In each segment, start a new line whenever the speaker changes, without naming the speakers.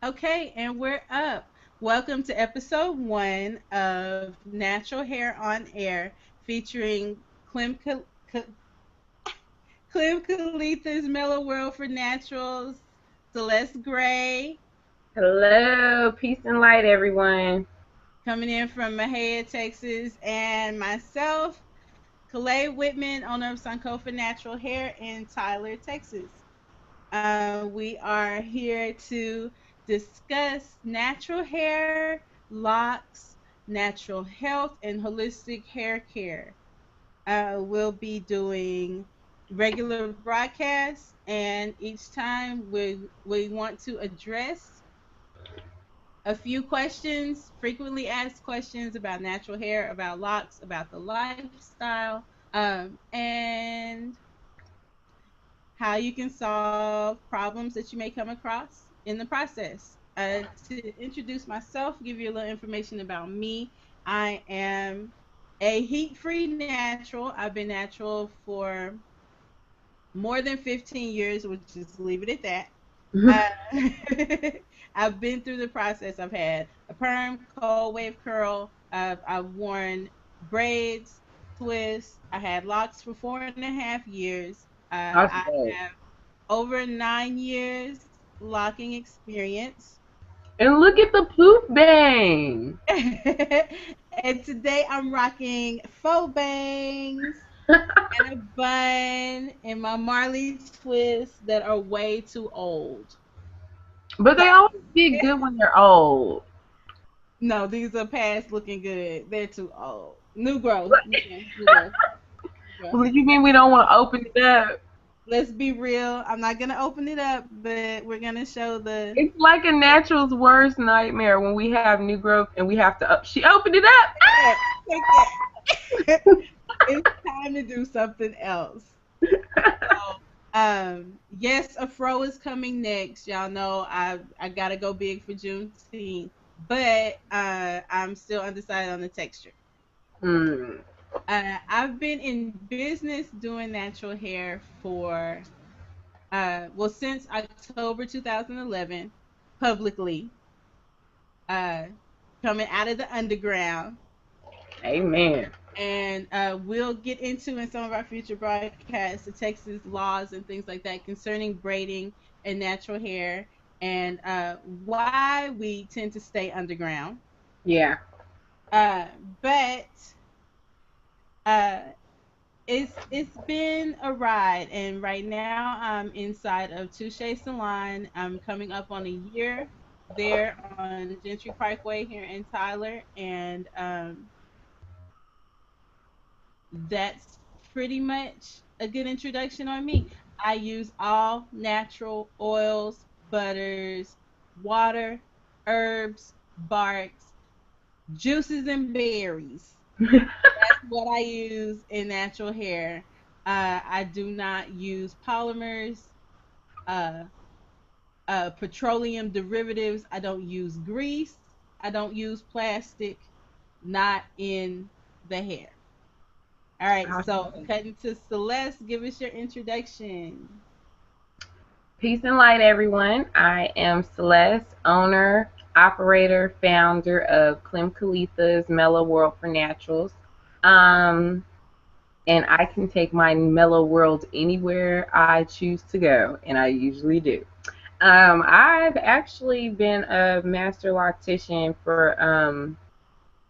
Okay, and we're up. Welcome to episode one of Natural Hair on Air, featuring Clem, Clem Cal'Etha's Mellow World for Naturals, Celeste Gray,
Hello, peace and light, everyone.
coming in from Mahia, Texas, and myself, Kalae Whitman, owner of Sankofa Natural Hair in Tyler, Texas. We are here to discuss natural hair, locks, natural health, and holistic hair care. We'll be doing regular broadcasts, and each time we want to address a few questions, frequently asked questions about natural hair, about locks, about the lifestyle, and how you can solve problems that you may come across in the process. To introduce myself, give you a little information about me. I am a heat free natural. I've been natural for more than 15 years, which is leave it at that. I've been through the process. I've had a perm, cold wave curl. I've worn braids, twists. I had locks for 4.5 years.
That's
I
dope.
have over 9 years locking experience.
And look at the poof bang.
And today I'm rocking faux bangs and a bun and my Marley twists that are way too old.
But they always get good when they're old.
No, these are past looking good. They're too old. New growth. Yeah, new growth. New growth.
You mean we don't want to open it up?
Let's be real. I'm not gonna open it up, but we're gonna show the.
It's like a natural's worst nightmare when we have new growth and we have to. She opened it up.
Take that. It's time to do something else. So, yes, a fro is coming next. Y'all know I gotta go big for Juneteenth, but I'm still undecided on the texture.
Hmm.
I've been in business doing natural hair for well since October 2011 publicly, uh, coming out of the underground.
Amen.
And we'll get into in some of our future broadcasts the Texas laws and things like that concerning braiding and natural hair and why we tend to stay underground.
Yeah.
Uh, but uh, it's been a ride, and right now I'm inside of Touche Salon. I'm coming up on a year there on Gentry Parkway here in Tyler, and that's pretty much a good introduction on me. I use all natural oils, butters, water, herbs, barks, juices, and berries. That's what I use in natural hair. I do not use polymers, uh, petroleum derivatives. I don't use grease. I don't use plastic. Not in the hair. All right, so
Awesome.
cutting to Celeste, give us your introduction.
Peace and light, everyone. I am Celeste, owner, operator, founder of Clem Cal'Etha's Mellow World for Naturals. Um, and I can take my mellow world anywhere I choose to go, and I usually do. I've actually been a master loctician for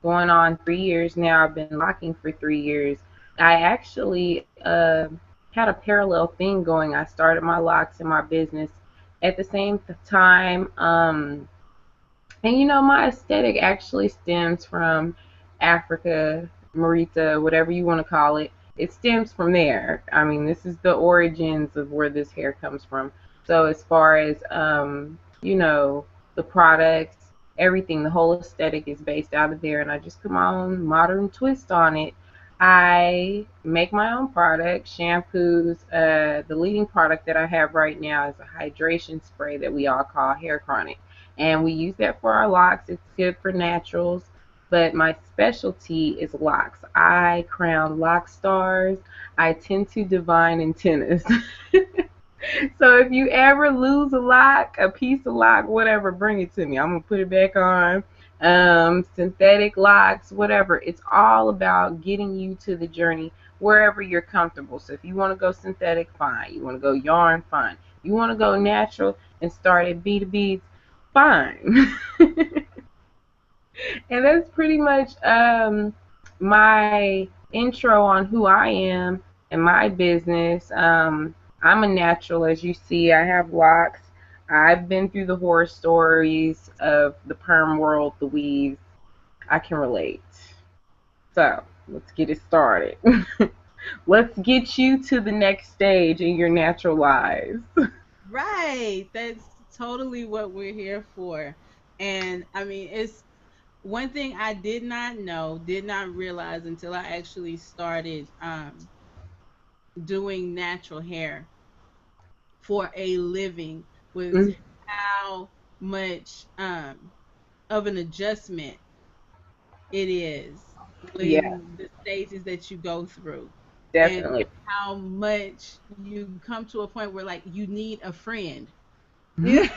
going on 3 years now. I've been locking for 3 years. I actually had a parallel thing going. I started my locks in my business at the same time. And my aesthetic actually stems from Africa, Marita, whatever you want to call it. It stems from there. I mean, this is the origins of where this hair comes from. So as far as the products, everything, the whole aesthetic is based out of there, and I just put my own modern twist on it. I make my own products, shampoos. The leading product that I have right now is a hydration spray that we all call Hair Chronic, and we use that for our locks. It's good for naturals, but my specialty is locks. I crown lock stars. I tend to divine antennas. So if you ever lose a lock, a piece of lock, whatever, bring it to me. I'm gonna put it back on. Synthetic locks, whatever. It's all about getting you to the journey wherever you're comfortable. So if you want to go synthetic, fine. You want to go yarn, fine. You want to go natural and start at bead to beads, fine. And that's pretty much my intro on who I am and my business. I'm a natural, as you see. I have locks. I've been through the horror stories of the perm world, the weaves. I can relate. So let's get it started. Let's get you to the next stage in your natural lives.
Right. That's totally what we're here for. And I mean, it's one thing I did not know, did not realize until I actually started doing natural hair for a living was
Mm,
how much of an adjustment it is
yeah,
when the stages that you go through, and
definitely.
how much you come to a point where like you need a friend. You
Mhm.
know,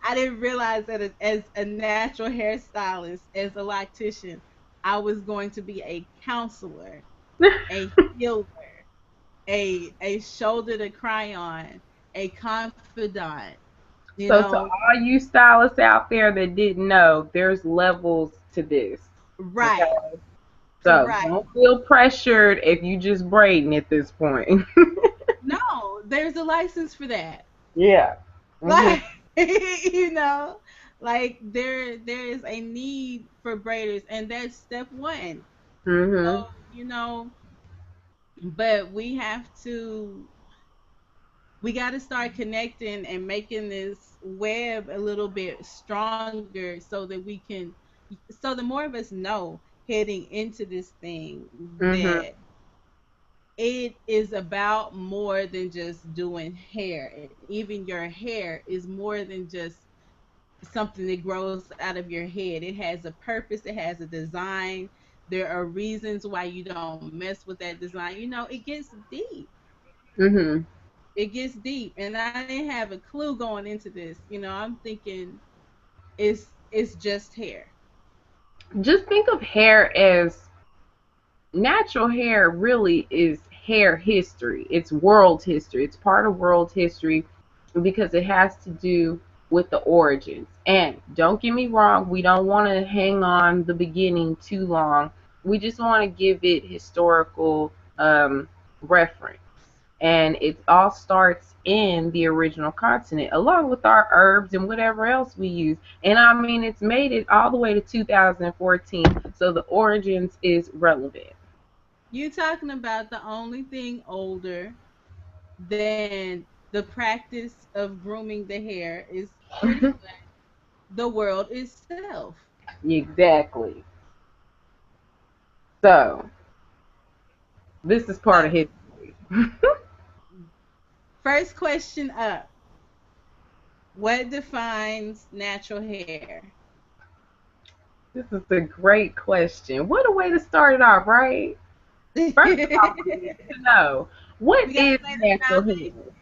I didn't realize that as a natural hairstylist, as a loctician, I was going to be a counselor, a healer, a shoulder to cry on, a confidant, you
So to
know.
all you stylists out there that didn't know, there's levels to this. Okay.
Right,
So
right.
don't feel pressured if you just braiding at this point.
No, there's a license for that.
Yeah. Mhm.
Like, you know, like there is a need for braiders, and that's step one. So,
Mhm.
you know, but we got to start connecting and making this web a little bit stronger so that we can, so the more of us know heading into this thing
Mhm.
that it is about more than just doing hair. And even your hair is more than just something that grows out of your head. It has a purpose, it has a design. There are reasons why you don't mess with that design. You know, it gets deep.
Mhm.
It gets deep. And I didn't have a clue going into this. You know, I'm thinking it's just hair.
Just think of hair as natural hair really is hair history. It's world history. It's part of world history because it has to do with the origins. And don't get me wrong, we don't want to hang on the beginning too long. We just want to give it historical reference. And it all starts in the original continent, along with our herbs and whatever else we use. And I mean, it's made it all the way to 2014, so the origins is relevant.
You talking about the only thing older than the practice of grooming the hair is pretty much the world itself.
Exactly. So this is part of
So,
history.
first question up. What defines natural hair?
This is a great question. What a way to start it off, right?
We
First of all, we need to know what
gotta
is
lay the
natural
foundation.
hair.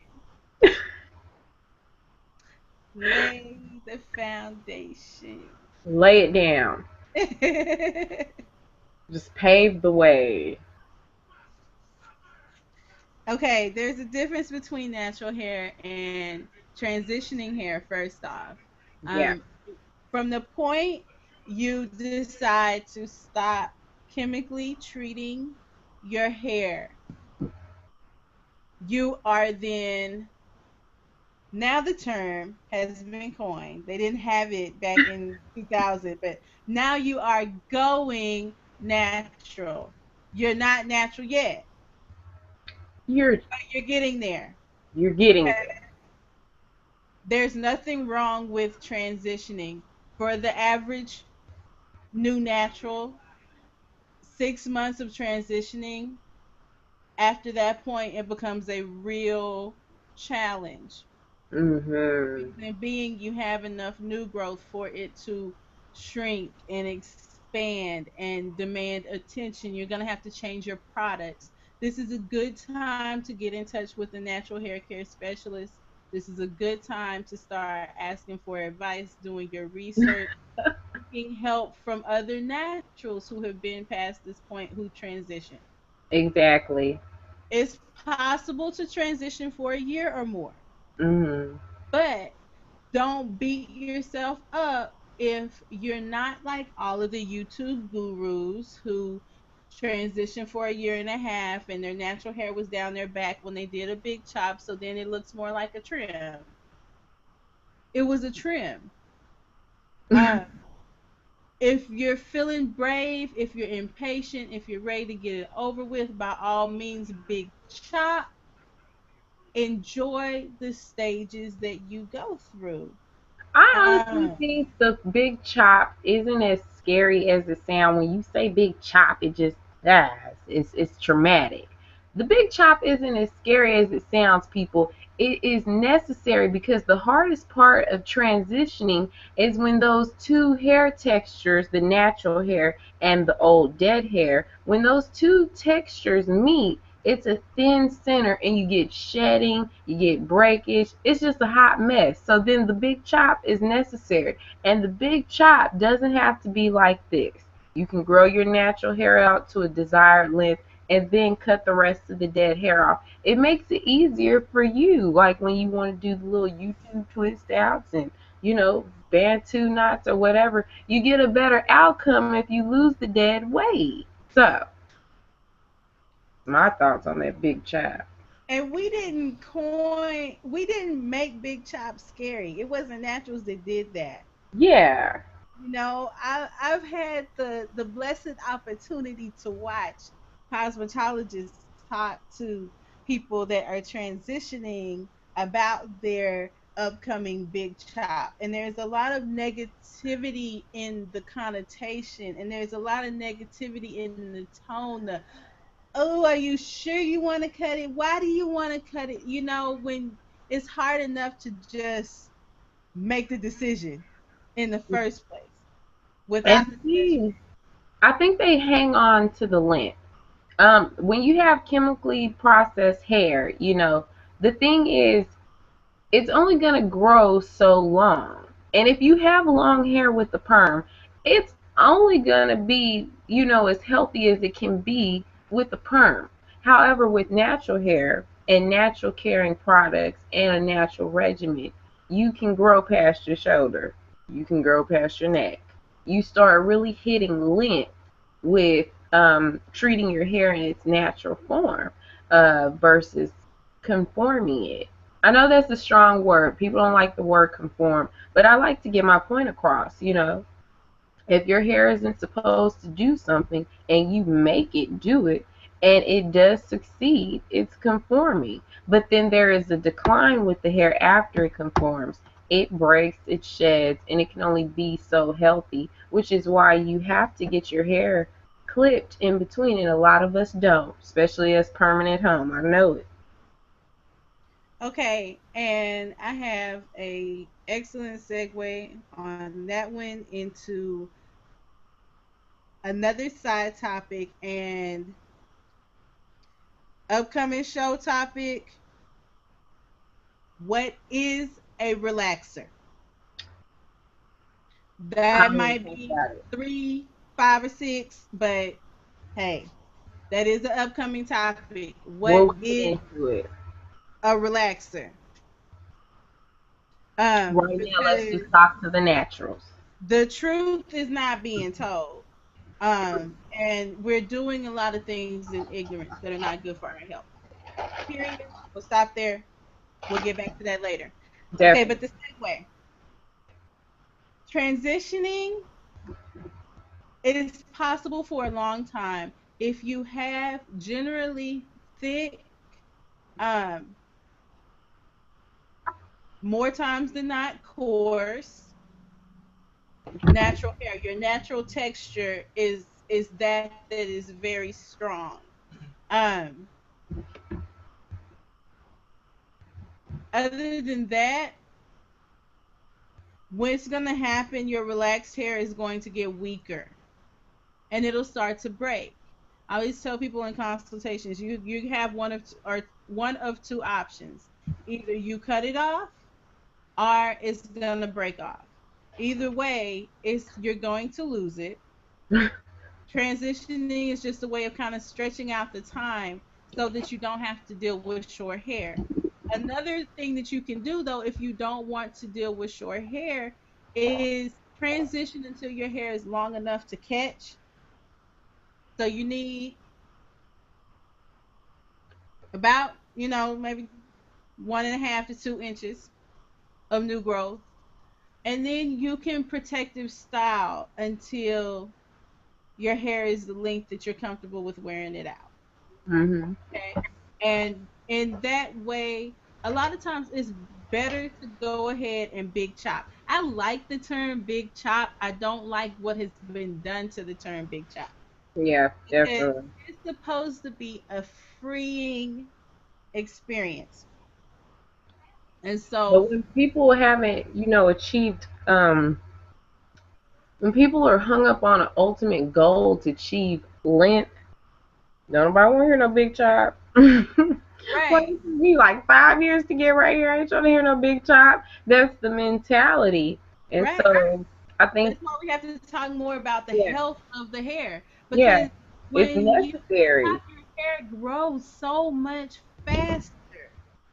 Lay the foundation.
Lay it down. Just pave the way.
Okay, there's a difference between natural hair and transitioning hair, first off.
Yeah.
Um, from the point you decide to stop chemically treating your hair, you are then, now the term has been coined. They didn't have it back in 2000, but now you are going natural. You're not natural yet,
You're
but you're getting there.
you're getting
Okay? There's nothing wrong with transitioning. For the average new natural, 6 months of transitioning, after that point, it becomes a real challenge.
there. Mhm.
Reason being, you have enough new growth for it to shrink and expand and demand attention. You're going to have to change your products. This is a good time to get in touch with a natural hair care specialist. This is a good time to start asking for advice, doing your research, seeking help from other naturals who have been past this point who transition.
Exactly.
It's possible to transition for a year or more,
Hmm.
but don't beat yourself up if you're not like all of the YouTube gurus who transitioned for a year and a half and their natural hair was down their back when they did a big chop, so then it looks more like a trim. It was a trim. Um, if you're feeling brave, if you're impatient, if you're ready to get it over with, by all means, big chop. Enjoy the stages that you go through.
I honestly
Um,
think the big chop isn't as scary as it sounds. When you say big chop, it just it's traumatic. The big chop isn't as scary as it sounds, people. It is necessary because the hardest part of transitioning is when those two hair textures, the natural hair and the old dead hair, when those two textures meet, it's a thin center and you get shedding, you get breakage. It's just a hot mess. So then the big chop is necessary. And the big chop doesn't have to be like this. You can grow your natural hair out to a desired length and then cut the rest of the dead hair off. It makes it easier for you, like when you want to do the little YouTube twist outs and, Bantu knots or whatever. You get a better outcome if you lose the dead weight. So, my thoughts on that big chop.
and we didn't make big chops scary. It wasn't naturals that did that.
Yeah.
I've had the blessed opportunity to watch cosmetologists talk to people that are transitioning about their upcoming big chop. And there's a lot of negativity in the connotation, and there's a lot of negativity in the tone. Oh, are you sure you want to cut it? Why do you want to cut it? When it's hard enough to just make the decision in the first place without
And
the special.
see, I think they hang on to the length. When you have chemically processed hair, the thing is, it's only going to grow so long. And if you have long hair with the perm, it's only going to be, as healthy as it can be with the perm. However, with natural hair and natural caring products and a natural regimen, you can grow past your shoulder. You can grow past your neck. You start really hitting length with treating your hair in its natural form versus conforming it. I know that's a strong word. People don't like the word conform, but I like to get my point across. If your hair isn't supposed to do something and you make it do it and it does succeed, it's conforming. But then there is a decline with the hair after it conforms. It breaks, it sheds, and it can only be so healthy, which is why you have to get your hair clipped in between, and a lot of us don't, especially as permanent home. I know it.
Okay, and I have a excellent segue on that one into another side topic and upcoming show topic. What is a relaxer?
I
That
don't even
might
think
be
about it.
3, 5, or 6, but hey, that is an upcoming topic. What
We'll get
is
into it.
a relaxer?
Right now, let's
Because
just talk to the naturals.
the truth is not being told. And we're doing a lot of things in ignorance that are not good for our health. Period. We'll stop there. We'll get back to that later. Okay,
Definitely.
but the segue. Transitioning is possible for a long time if you have generally thick, um, more times than not coarse, natural hair. Your natural texture is that is very strong. Um, Other than that, what's going to happen, your relaxed hair is going to get weaker and it'll start to break. I always tell people in consultations, you have one of two options. Either you cut it off or it's gonna break off. Either way, it's you're going to lose it. Transitioning is just a way of kind of stretching out the time so that you don't have to deal with short hair. Another thing that you can do though, if you don't want to deal with short hair, is transition until your hair is long enough to catch. So you need about, maybe 1.5 to 2 inches of new growth. And then you can protective style until your hair is the length that you're comfortable with wearing it out.
Mhm.
Okay. And in that way, a lot of times it's better to go ahead and big chop. I like the term big chop. I don't like what has been done to the term big chop.
Yeah,
Because
definitely.
it's supposed to be a freeing experience. And
But
so,
when people haven't, achieved, when people are hung up on an ultimate goal to achieve length, nobody want to hear no big chop. What,
right,
it took me like 5 years to get right here. I ain't trying to hear no big chop. That's the mentality. And
right.
so I think,
That's why we have to talk more about the
yeah,
health of the hair.
yeah,
Because
it's
when you
necessary.
chop, your hair grows so much faster.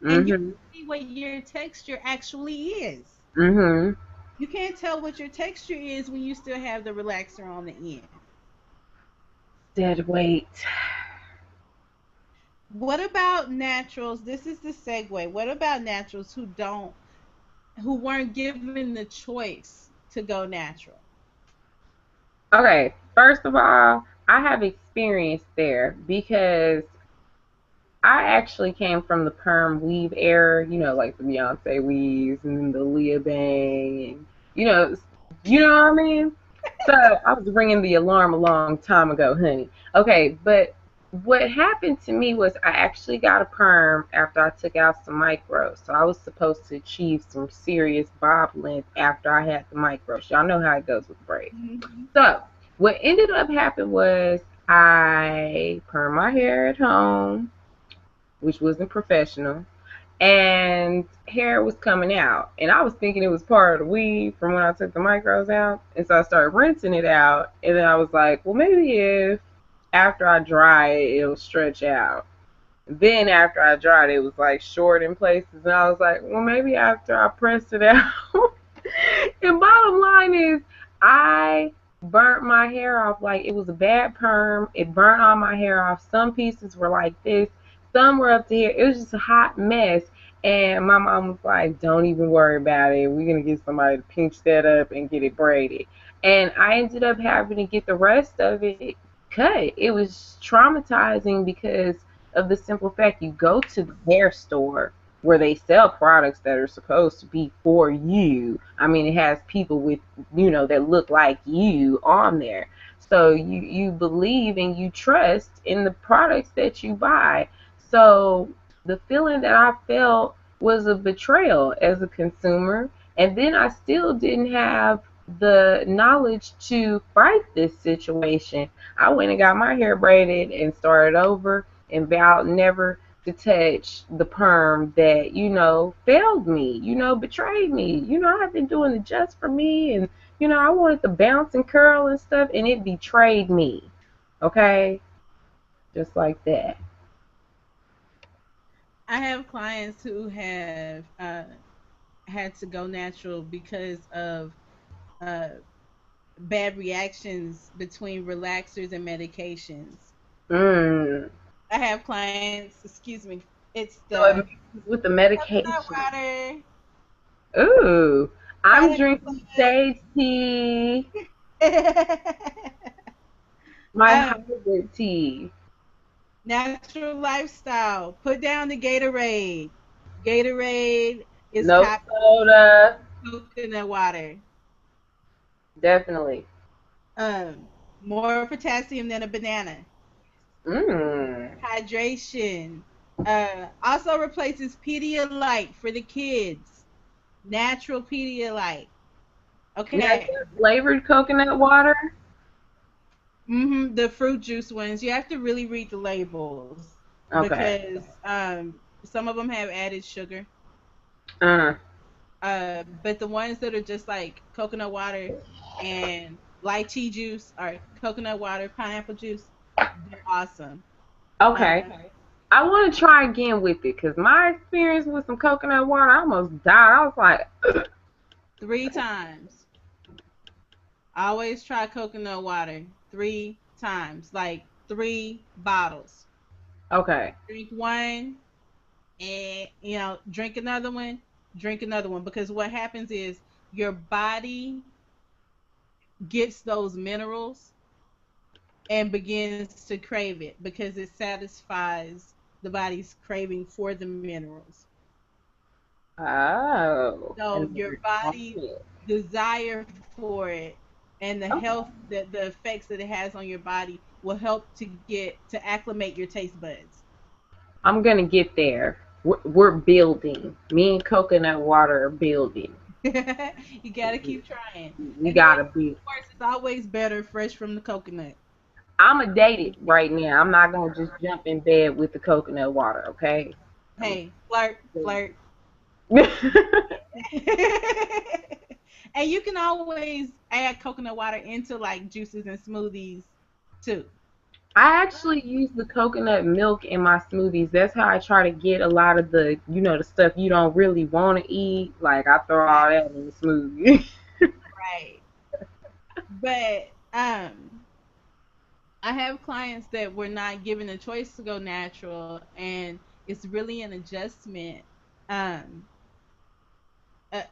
And you
Mhm.
see what your texture actually is.
Mhm.
You can't tell what your texture is when you still have the relaxer on the end.
Dead weight.
What about naturals? This is the segue. What about naturals who weren't given the choice to go natural?
Okay, first of all, I have experience there because I actually came from the perm weave era, like the Beyonce weaves and the Leah Bang, and what I mean. So I was ringing the alarm a long time ago, honey. Okay, but what happened to me was I actually got a perm after I took out some micros. So I was supposed to achieve some serious bob length after I had the micros. Y'all know how it goes with braids.
Mhm.
So what ended up happening was I permed my hair at home, which wasn't professional, and hair was coming out. And I was thinking it was part of the weave from when I took the micros out. And so I started rinsing it out. And then I was like, well, maybe if after I dry it, it'll stretch out. Then after I dried it, it was like short in places. And I was like, well, maybe after I press it out. And bottom line is, I burnt my hair off like it was a bad perm. It burnt all my hair off. Some pieces were like this, some were up to here. It was just a hot mess. And my mom was like, don't even worry about it. We're going to get somebody to pinch that up and get it braided. And I ended up having to get the rest of it cut. It was traumatizing because of the simple fact you go to the hair store where they sell products that are supposed to be for you. I mean, it has people with, that look like you on there. So you believe and you trust in the products that you buy. So the feeling that I felt was a betrayal as a consumer. And then I still didn't have the knowledge to fight this situation. I went and got my hair braided and started over and vowed never to touch the perm that, failed me, betrayed me. I've been doing it just for me, and, I wanted to bounce and curl and stuff, and it betrayed me. Okay? Just like that.
I have clients who have had to go natural because of uh, bad reactions between relaxers and medications.
Mm.
I have clients, excuse me, it's
So it
the
mixes with the
coconut
medication.
water,
Ooh. I'm
product
drinking sage tea, my
um,
Hydrate tea.
natural lifestyle. Put down the Gatorade. Gatorade is
No
top
soda.
coconut water.
Definitely.
More potassium than a banana.
Mm.
Hydration. Also replaces Pedialyte for the kids. Natural Pedialyte.
Now, is
Okay.
that flavored coconut water?
The fruit juice ones, you have to really read the labels
Okay.
because some of them have added sugar.
Uh,
But the ones that are just like coconut water and lychee juice or coconut water, pineapple juice, they're awesome.
okay.
Um,
I want to try again with it because my experience with some coconut water, I almost died. I was like,
3 times. I always try coconut water 3 times, like 3 bottles.
okay.
Drink one, and drink another one, drink another one, because what happens is your body gets those minerals and begins to crave it because it satisfies the body's craving for the minerals.
Oh,
So
and
your
very
body's
quiet.
desire for it and the
Okay.
health that the effects that it has on your body will help to get to acclimate your taste buds.
I'm gonna get there. We're building. Me and coconut water are building.
You gotta keep trying.
We
And then
gotta be.
of course it's always better fresh from the coconut.
I'm a date it right now. I'm not gonna just jump in bed with the coconut water. Okay. I'm
Hey, flirt, flirt.
I
And you can always add coconut water into like juices and smoothies too.
actually use the coconut milk in my smoothies. That's how I try to get a lot of the stuff you don't really want to eat. Like I throw all
Right,
that in the smoothie.
right. But I have clients that were not given a choice to go natural, and it's really an adjustment, um, a,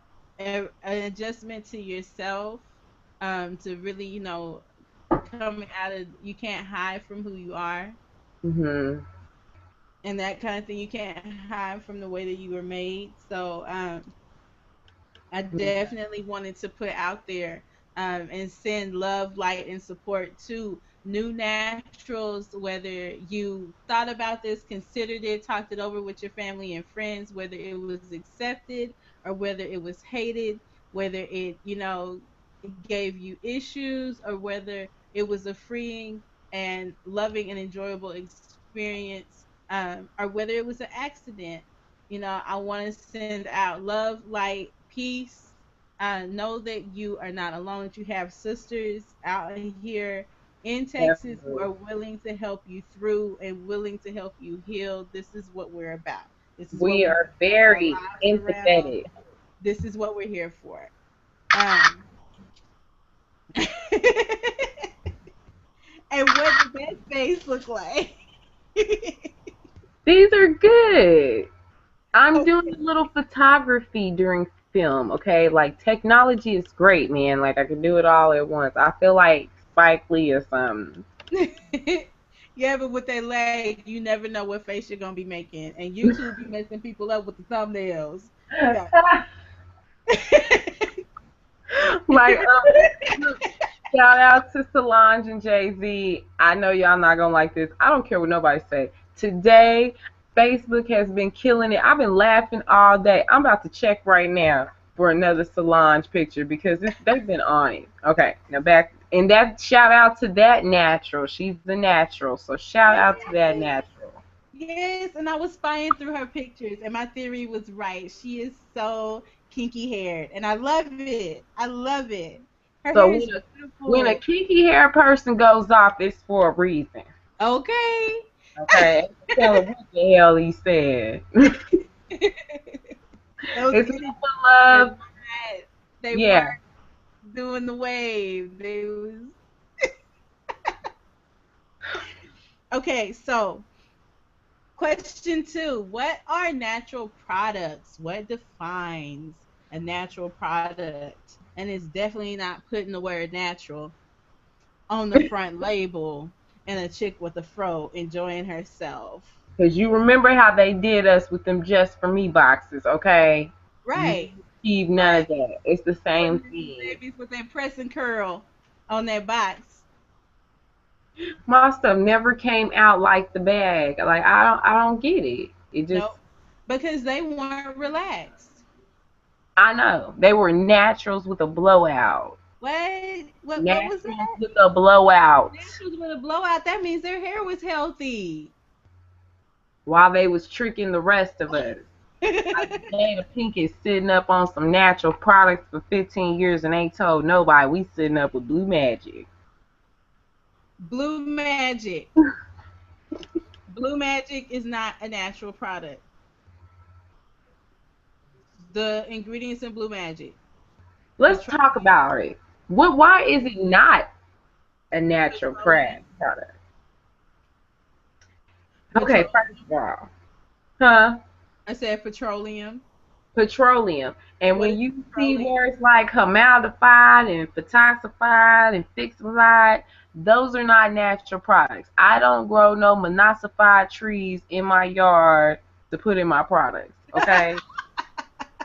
an adjustment to yourself, to really, coming out of you can't hide from who you are
Mhm.
and that kind of thing. You can't hide from the way that you were made. So I definitely wanted to put out there and send love, light, and support to new naturals, whether you thought about this, considered it, talked it over with your family and friends, whether it was accepted or whether it was hated, whether it, gave you issues or whether it was a freeing and loving and enjoyable experience, or whether it was an accident. I want to send out love, light, peace. Know that you are not alone, that you have sisters out here in Texas who
Definitely.
are willing to help you through and willing to help you heal. This is what we're about. This is what
We
we
are
build our
very
lives around.
empathetic.
This is what we're here for. Um, and what did that face look like?
These are good. I'm
Okay.
doing a little photography during film, okay? Like technology is great, man. Like I can do it all at once. I feel like Spike Lee or something.
Yeah, but with that lag, you never know what face you're gonna be making, and YouTube be messing people up with the thumbnails. Yeah.
Like look, shout out to Solange and Jay-Z. I know y'all not gonna like this. I don't care what nobody say. Today, Facebook has been killing it. I've been laughing all day. I'm about to check right now for another Solange picture because they've been on it. Okay, now back and that shout out to that natural. She's the natural. So shout out to that
Yes.
natural.
Yes, and I was spying through her pictures, and my theory was right. She is so kinky haired, and I love it. I love it. Her
So
hair is
when a
beautiful.
kinky hair person goes off, it's for a reason.
Okay.
Okay, tell him what the hell he said.
Those
It's
energy
for
were
love.
not. They weren't
Yeah.
doing the wave. They was okay. So question two: what are natural products? What defines a natural product? And it's definitely not putting the word natural on the front label and a chick with a fro enjoying herself.
Because you remember how they did us with them just for me boxes, okay? You
Right,
didn't receive none of
right.
that. It's the same
Putting these
thing.
babies with their press and curl on their box.
My stuff never came out like the bag. Like I don't get it. It just
Nope. Because they weren't relaxed.
I know. They were naturals with a blowout.
What was
Naturals
that?
with a blowout.
Naturals with a blowout. That means their hair was healthy.
While they was tricking the rest of us. Like Jada Pinkett sitting up on some natural products for 15 years and ain't told nobody. We sitting up with Blue Magic.
Blue Magic. Blue Magic is not a natural product. The ingredients in Blue Magic:
Let's talk
petroleum,
about it. Why is it not a natural
petroleum,
product? Okay, first
petroleum.
of all, huh?
I said petroleum.
Petroleum. And
What
when
is
you see
petroleum?
words like formaldehyde and photosified and fixamide, those are not natural products. I don't grow no monoxified trees in my yard to put in my products, okay?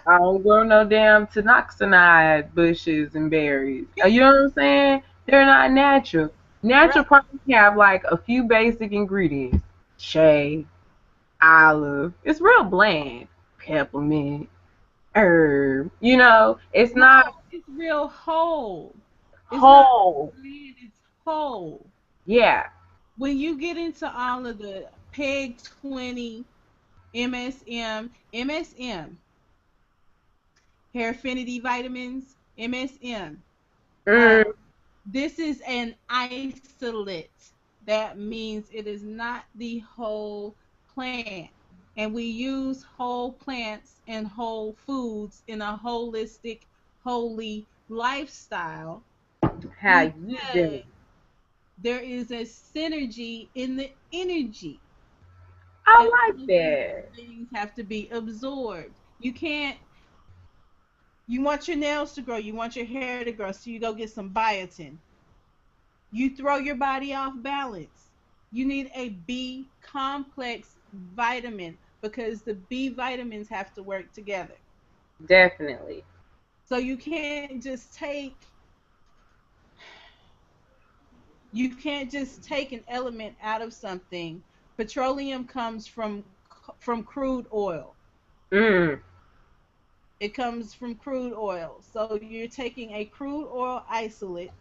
I don't grow no damn tinoxidide bushes and berries. You know what I'm saying? They're not natural. Natural
Right.
products have like a few basic ingredients. Shea, olive. It's real bland. Peppermint, herb. You know, it's
No,
not
it's real whole. It's not
whole.
bland, it's whole.
Yeah.
When you get into all of the PEG 20, MSM, hair affinity vitamins, MSM. Uh,
Mm,
this is an isolate. That means it is not the whole plant. And we use whole plants and whole foods in a holistic, holy lifestyle
how you
because
do.
there is a synergy in the energy. And
I
all
like
of these
that.
things have to be absorbed. You can't, you want your nails to grow, you want your hair to grow, so you go get some biotin. You throw your body off balance. You need a B complex vitamin because the B vitamins have to work together.
Definitely.
So you can't just take an element out of something. Petroleum comes from crude oil.
Mm,
It comes from crude oil. So you're taking a crude oil isolate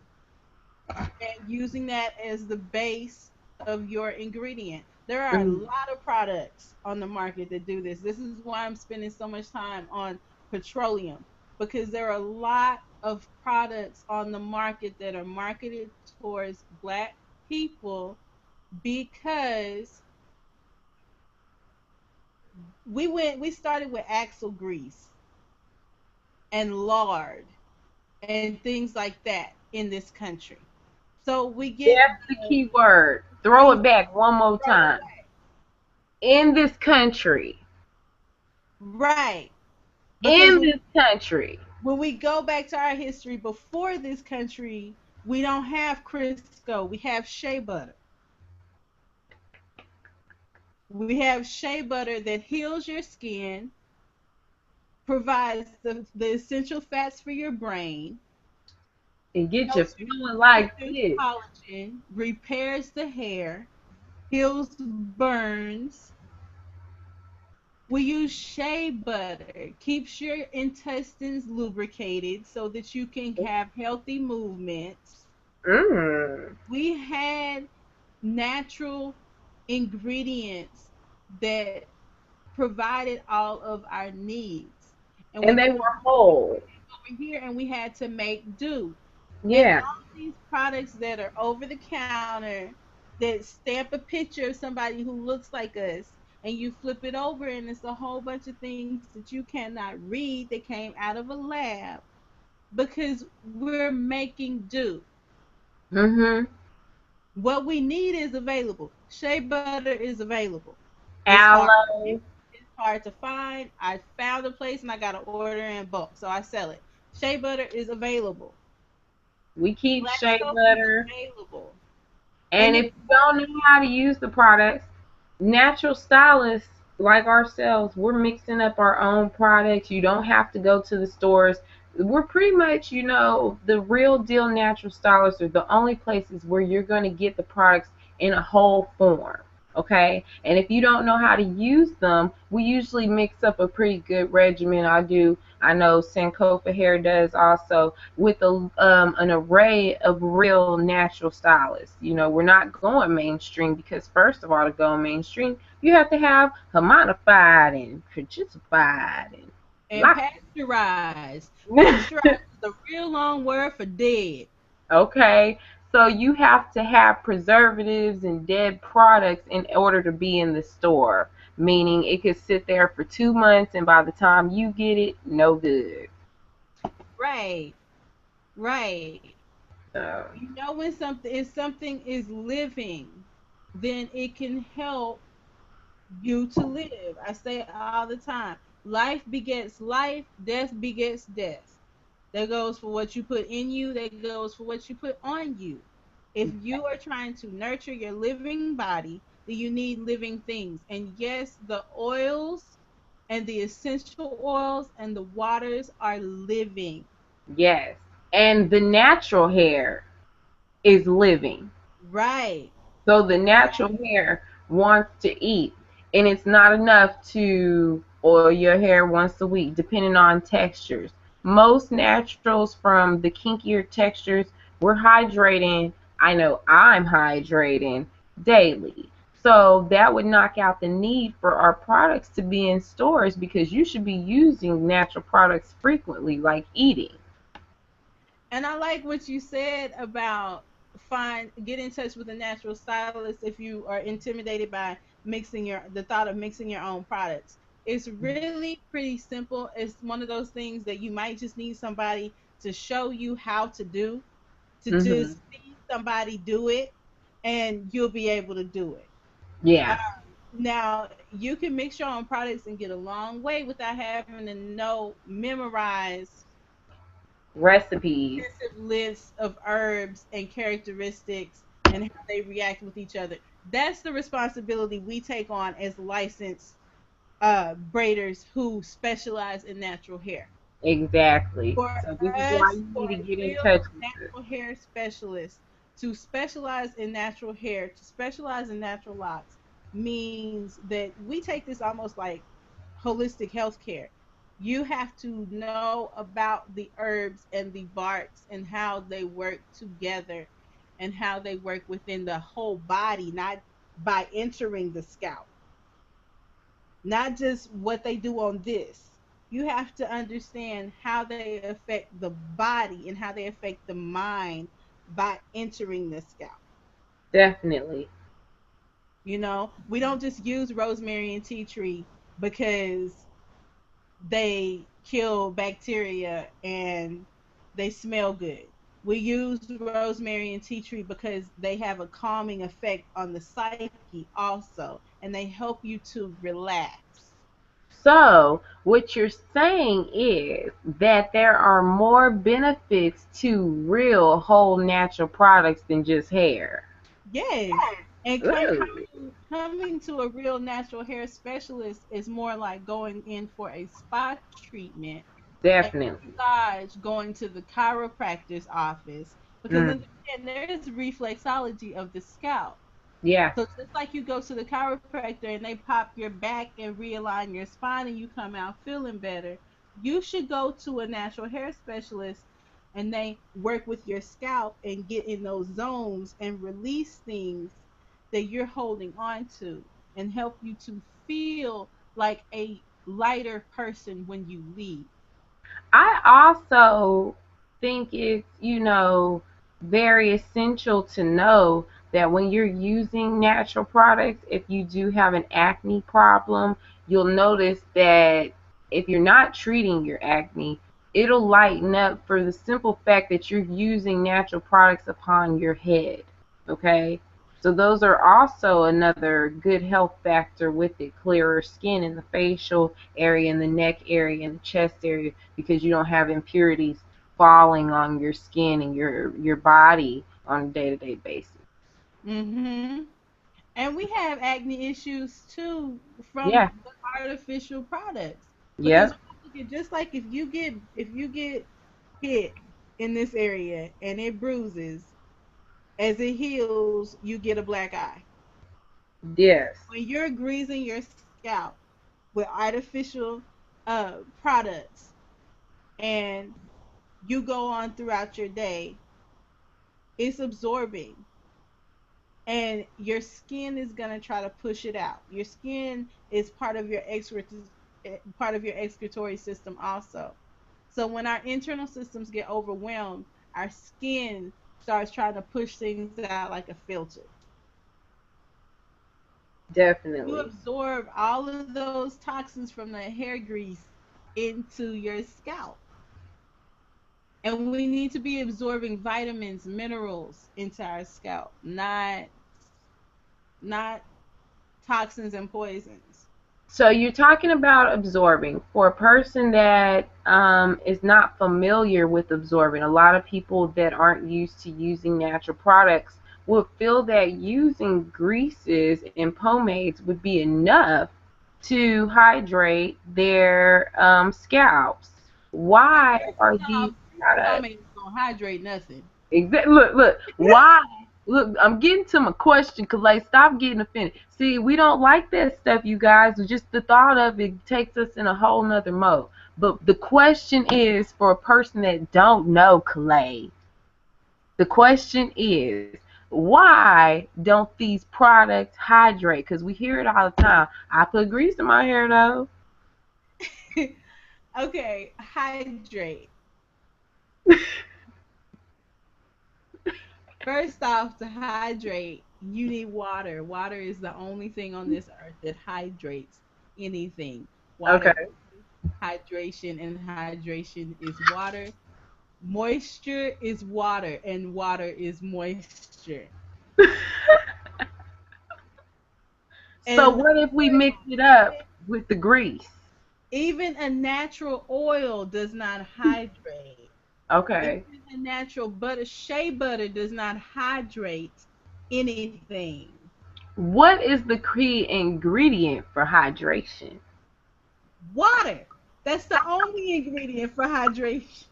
and using that as the base of your ingredient. There are a
mm.
lot of products on the market that do this. This is why I'm spending so much time on petroleum because there are a lot of products on the market that are marketed towards black people because we started with axle grease and lard and things like that in this country. So we get
That's the key word. Throw
things
it back one more
throw it
time. In this country.
right. Because
In this country.
when we go back to our history before this country, we don't have Crisco. We have shea butter. We have shea butter that heals your skin, provides the essential fats for your brain,
And get you
helps
feeling like
produce
this.
collagen, repairs the hair, heals burns. We use shea butter, keeps your intestines lubricated so that you can have healthy movements.
Mm.
We had natural ingredients that provided all of our needs. And we
And they
came
were whole.
over here and we had to make do. And
Yeah.
all these products that are over the counter that stamp a picture of somebody who looks like us and you flip it over and it's a whole bunch of things that you cannot read that came out of a lab because we're making do.
Mm-hmm.
What we need is available. Shea butter is available. It's hard to get.
Aloe.
It's hard to find. I found a place and I got to order in bulk, so I sell it. Shea butter is available.
We keep
Black
shea
soap is
butter.
available.
And
And
if
the
you don't know how to use the products, natural stylists like ourselves, we're mixing up our own products. You don't have to go to the stores. We're pretty much, the real deal natural stylists are the only places where you're going to get the products in a whole form. Okay, and if you don't know how to use them, we usually mix up a pretty good regimen. I know Sankofa Hair does also, with an array of real natural stylists. You know, we're not going mainstream because, first of all, to go mainstream, you have to have homodified and producified and
And
locked.
pasteurized. Pasteurized is a real long word for dead.
Okay, so you have to have preservatives and dead products in order to be in the store, meaning it could sit there for 2 months and by the time you get it, no good.
Right, right.
So,
You know when something is living, then it can help you to live. I say it all the time. Life begets life, death begets death. That goes for what you put in you, that goes for what you put on you. If you are trying to nurture your living body, then you need living things. And yes, the oils and the essential oils and the waters are living.
yes. And the natural hair is living.
Right.
So the natural hair wants to eat, and it's not enough to oil your hair once a week, depending on textures. Most naturals, from the kinkier textures, we're hydrating. I know I'm hydrating daily. So that would knock out the need for our products to be in stores because you should be using natural products frequently, like eating.
And I like what you said about get in touch with a natural stylist if you are intimidated by mixing your the thought of mixing your own products. It's really pretty simple. It's one of those things that you might just need somebody to show you how to do, to
Hmm.
just see somebody do it, and you'll be able to do it. Uh,
Yeah,
Now you can mix your own products and get a long way without having to memorize
recipes.
extensive lists of herbs and characteristics and how they react with each other. That's the responsibility we take on as licensed braiders who specialize in natural hair.
Exactly.
For
So this is why
us,
you
for
need to
a
get in
real
touch with us.
natural hair specialist, to specialize in natural hair, to specialize in natural locks, means that we take this almost like holistic health care. You have to know about the herbs and the barks and how they work together and how they work within the whole body, not by entering the scalp, not just what they do on this. You have to understand how they affect the body and how they affect the mind by entering the scalp.
Definitely.
We don't just use rosemary and tea tree because they kill bacteria and they smell good. We use rosemary and tea tree because they have a calming effect on the psyche also, and they help you to relax.
So what you're saying is that there are more benefits to real whole natural products than just hair.
Yes. And
Ooh,
coming to a real natural hair specialist is more like going in for a spa treatment, a
definitely.
massage, going to the chiropractor's office, because
Mm,
understand there is reflexology of the scalp.
yeah.
So just like you go to the chiropractor and they pop your back and realign your spine and you come out feeling better, you should go to a natural hair specialist and they work with your scalp and get in those zones and release things that you're holding on to and help you to feel like a lighter person when you leave.
I also think it's, very essential to know that when you're using natural products, if you do have an acne problem, you'll notice that if you're not treating your acne, it'll lighten up for the simple fact that you're using natural products upon your head. Okay? So those are also another good health factor with it. Clearer skin in the facial area, in the neck area, in the chest area, because you don't have impurities falling on your skin and your body on a day-to-day basis.
Mhm. And we have acne issues too
Yeah.
from the artificial products. Because
Yep.
when you look at just like if you get hit in this area and it bruises, as it heals, you get a black eye.
Yes.
When you're greasing your scalp with artificial products and you go on throughout your day, it's absorbing and your skin is going to try to push it out. Your skin is part of your excretory system also. So when our internal systems get overwhelmed, our skin starts trying to push things out like a filter. You
Definitely.
absorb all of those toxins from the hair grease into your scalp. And we need to be absorbing vitamins, minerals into our scalp, not toxins and poisons.
So you're talking about absorbing. For a person that is not familiar with absorbing, a lot of people that aren't used to using natural products will feel that using greases and pomades would be enough to hydrate their scalps. Why
First
are these
off,
products?
pomade is gonna hydrate nothing.
Look. Why? Look, I'm getting to my question, Kalae. Stop getting offended. See, we don't like that stuff, you guys. Just the thought of it takes us in a whole nother mode. But the question is, for a person that don't know, Kalae, the question is, why don't these products hydrate? Because we hear it all the time. I put grease in my hair, though.
Okay, hydrate. First off, to hydrate, you need water. Water is the only thing on this earth that hydrates anything. Water
Okay.
is hydration, and hydration is water. Moisture is water, and water is moisture.
So
And
what if we mix it up with the grease?
even a natural oil does not hydrate.
Okay.
Even a natural butter, shea butter does not hydrate anything.
What is the key ingredient for hydration?
Water. That's the only ingredient for hydration.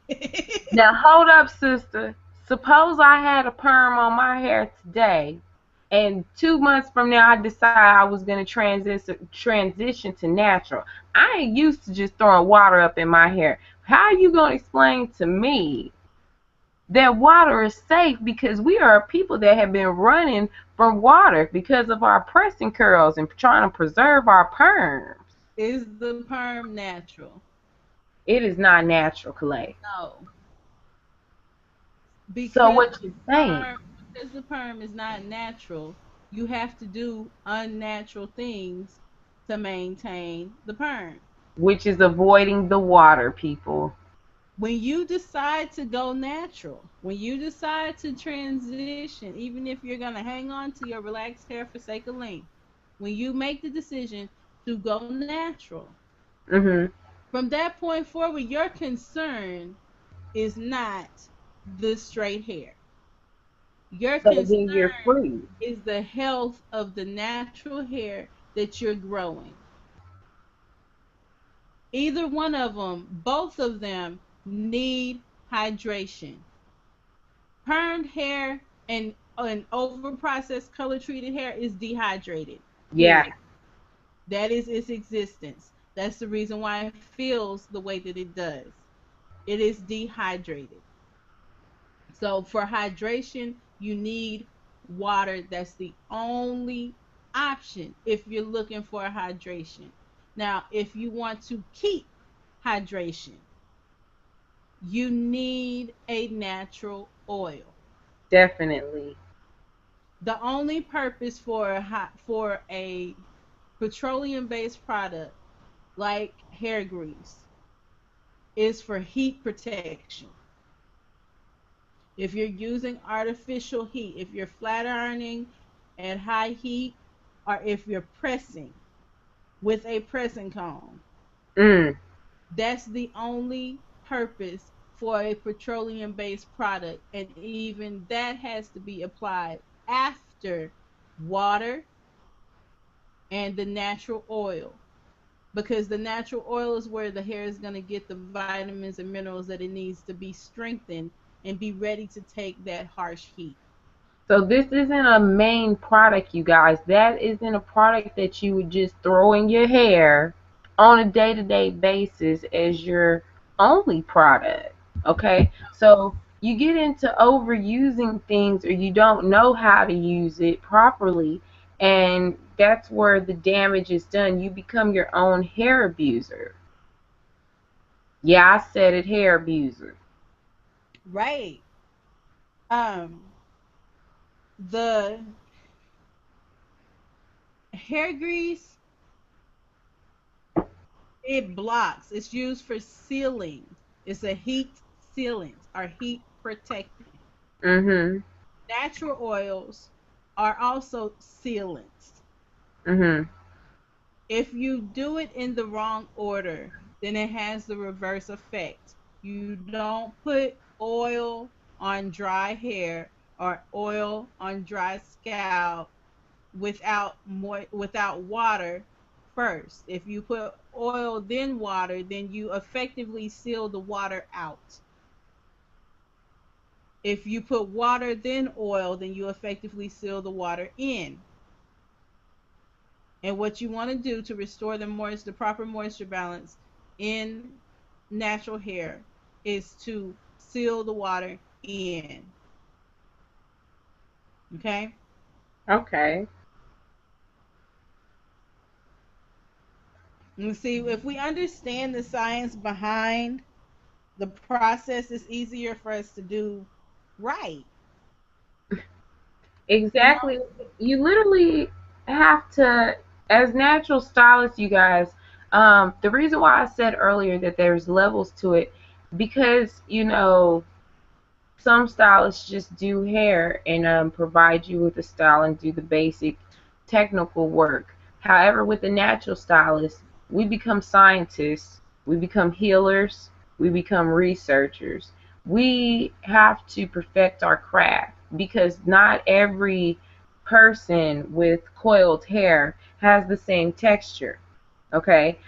Now hold up, sister. Suppose I had a perm on my hair today, and 2 months from now I decided I was going to transition to natural. I ain't used to just throwing water up in my hair. How are you going to explain to me that water is safe, because we are people that have been running from water because of our pressing curls and trying to preserve our perms?
Is the perm natural?
It is not natural, Kalae.
No.
So
Because
what you saying?
the perm is not natural, you have to do unnatural things to maintain the perm.
Which is avoiding the water, people.
When you decide to go natural, when you decide to transition, even if you're going to hang on to your relaxed hair for sake of length, when you make the decision to go natural,
Mhm.
from that point forward, your concern is not the straight hair. Your
So then you're
concern
free.
is the health of the natural hair that you're growing. Either one of them, both of them need hydration. Permed hair and over processed color treated hair is dehydrated.
Yeah,
Period. That is its existence. That's the reason why it feels the way that it does. It is dehydrated. So for hydration, you need water. That's the only option if you're looking for hydration. Now, if you want to keep hydration, you need a natural oil.
definitely.
The only purpose for a petroleum based product like hair grease is for heat protection. If you're using artificial heat, if you're flat ironing at high heat, or if you're pressing with a pressing comb,
Mm,
that's the only purpose for a petroleum based product. And even that has to be applied after water and the natural oil, because the natural oil is where the hair is going to get the vitamins and minerals that it needs to be strengthened and be ready to take that harsh heat.
So this isn't a main product, you guys. That isn't a product that you would just throw in your hair on a day-to-day basis as your only product. Okay? So you get into overusing things or you don't know how to use it properly, and that's where the damage is done. You become your own hair abuser. Yeah, I said it, hair abuser.
Right. Um, the hair grease, it blocks. It's used for sealing. It's a heat sealant or heat protectant.
Mhm.
Natural oils are also sealants.
Mhm.
If you do it in the wrong order, then it has the reverse effect. You don't put oil on dry hair or oil on dry scalp without water first. If you put oil then water, then you effectively seal the water out. If you put water then oil, then you effectively seal the water in. And what you want to do to restore the proper moisture balance in natural hair is to seal the water in. Okay?
Okay.
And see, if we understand the science behind the process, it's easier for us to do right. You know?
Exactly. You literally have to, as natural stylists, you guys. The reason why I said earlier that there's levels to it, because some stylists just do hair and provide you with a style and do the basic technical work. However, with the natural stylist, we become scientists, we become healers, we become researchers. We have to perfect our craft because not every person with coiled hair has the same texture. Okay.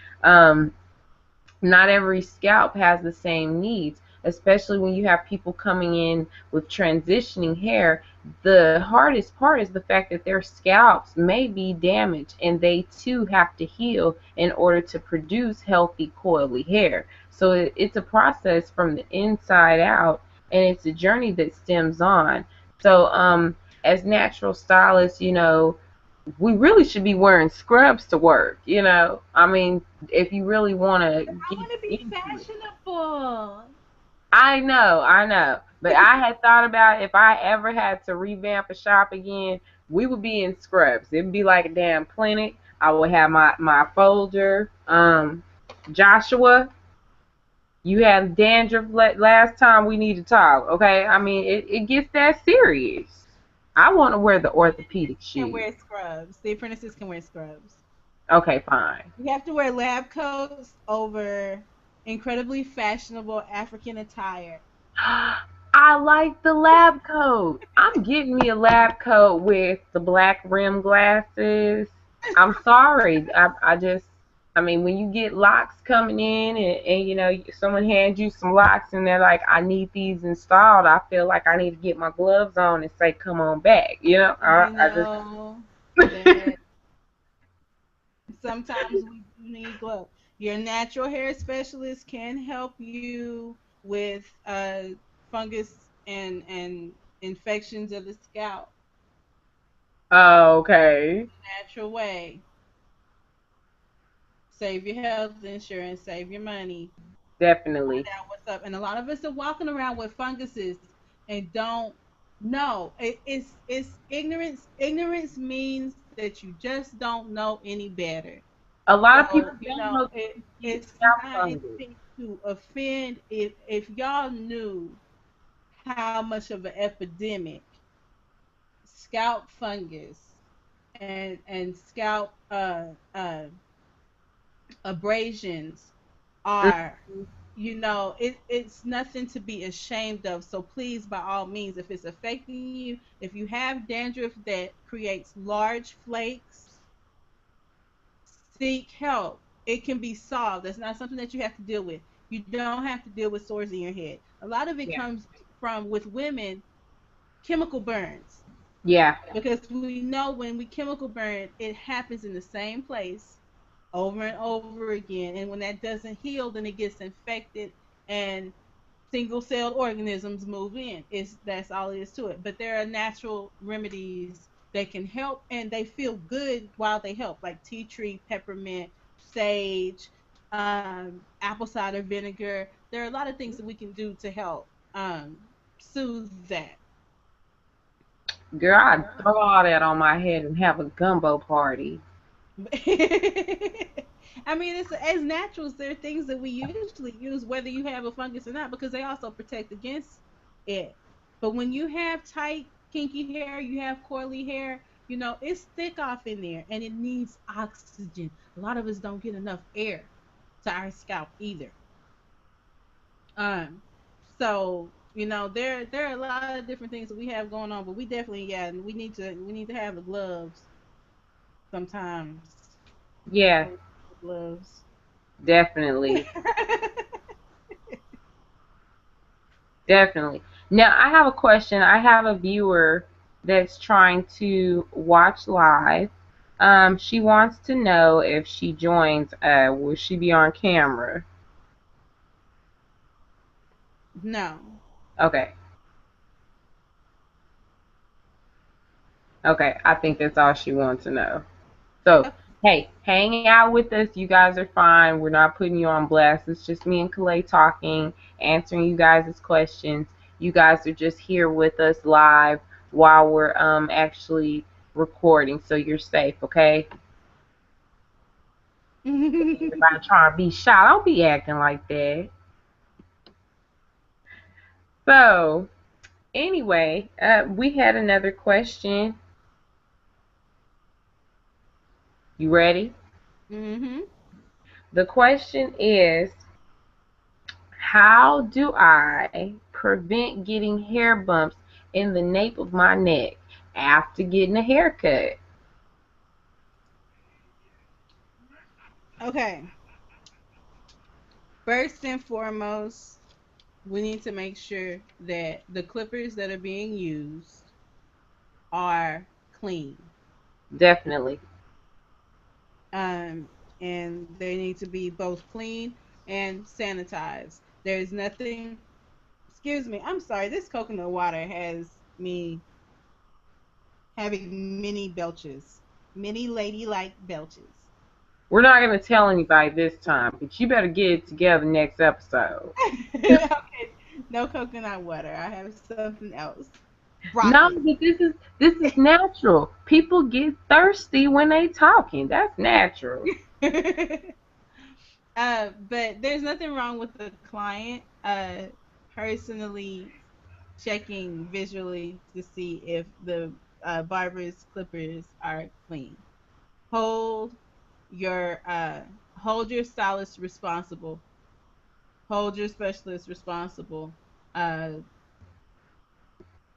Not every scalp has the same needs, especially when you have people coming in with transitioning hair. The hardest part is the fact that their scalps may be damaged and they too have to heal in order to produce healthy coily hair. So it's a process from the inside out, and it's a journey that stems on. So as natural stylists, we really should be wearing scrubs to work. I mean, if you really want to
I
get
want to be
into it.
fashionable.
I know. But I had thought about if I ever had to revamp a shop again, we would be in scrubs. It'd be like a damn clinic. I would have my folder. Joshua, you had dandruff last time we need to talk, okay? I mean, it gets that serious. I want to wear the orthopedic
Can
shoes.
wear scrubs. The apprentices can wear scrubs.
Okay, fine.
We have to wear lab coats over incredibly fashionable African attire.
I like the lab coat. I'm getting me a lab coat with the black rim glasses. I'm sorry. I mean, when you get locks coming in and someone hands you some locks and they're like, I need these installed, I feel like I need to get my gloves on and say, come on back.
I
I just,
know that sometimes we do need gloves. Your natural hair specialist can help you with fungus and infections of the scalp
okay.
natural way. Save your health insurance, save your money. Find
Definitely.
out what's up. And a lot of us are walking around with funguses and don't know. It's ignorance. Ignorance means that you just don't know any better.
A lot of
So,
people don't know that you get
it's
scalp
not
fungus.
anything to offend. If y'all knew how much of an epidemic scalp fungus and scalp abrasions are, it's nothing to be ashamed of. So please, by all means, if it's affecting you, if you have dandruff that creates large flakes, seek help. It can be solved. That's not something that you have to deal with. You don't have to deal with sores in your head. A lot of it
Yeah.
comes from, with women, chemical burns.
Yeah.
Because we know when we chemical burn, it happens in the same place over and over again. And when that doesn't heal, then it gets infected and single celled organisms move in. It's That's all it is to it. But there are natural remedies that can help and they feel good while they help, like tea tree, peppermint, sage, apple cider vinegar. There are a lot of things that we can do to help soothe that.
Girl, I'd throw all that on my head and have a gumbo party.
I mean, it's as naturals. There are things that we usually use, whether you have a fungus or not, because they also protect against it. But when you have tight, kinky hair, you have coily hair, it's thick off in there, and it needs oxygen. A lot of us don't get enough air to our scalp either. Um, so there are a lot of different things that we have going on, but we definitely, yeah, we need to have the gloves sometimes.
Yeah,
Always gloves.
definitely. Definitely. Now, I have a question. I have a viewer that's trying to watch live. She wants to know if she joins, will she be on camera?
No.
Okay. Okay. I think that's all she wants to know. So,
Okay.
hey, hang out with us. You guys are fine. We're not putting you on blast. It's just me and Kalae talking, answering you guys' questions. You guys are just here with us live while we're actually recording, so you're safe, okay? Everybody trying to be shy. Don't be acting like that. So, anyway, we had another question. You ready?
Mhm.
The question is, how do I prevent getting hair bumps in the nape of my neck after getting a haircut?
Okay. First and foremost, we need to make sure that the clippers that are being used are clean.
Definitely.
Um, and they need to be both clean and sanitized. There's nothing. Excuse me. I'm sorry. This coconut water has me having mini belches, mini ladylike belches.
We're not going to tell anybody this time, but you better get it together next episode.
Okay, no coconut water. I have something else.
No,
Broccoli.
but this is natural. People get thirsty when they talking. That's natural.
But there's nothing wrong with the client personally checking visually to see if the barber's clippers are clean. Hold hold your stylist responsible. Hold your specialist responsible. Uh,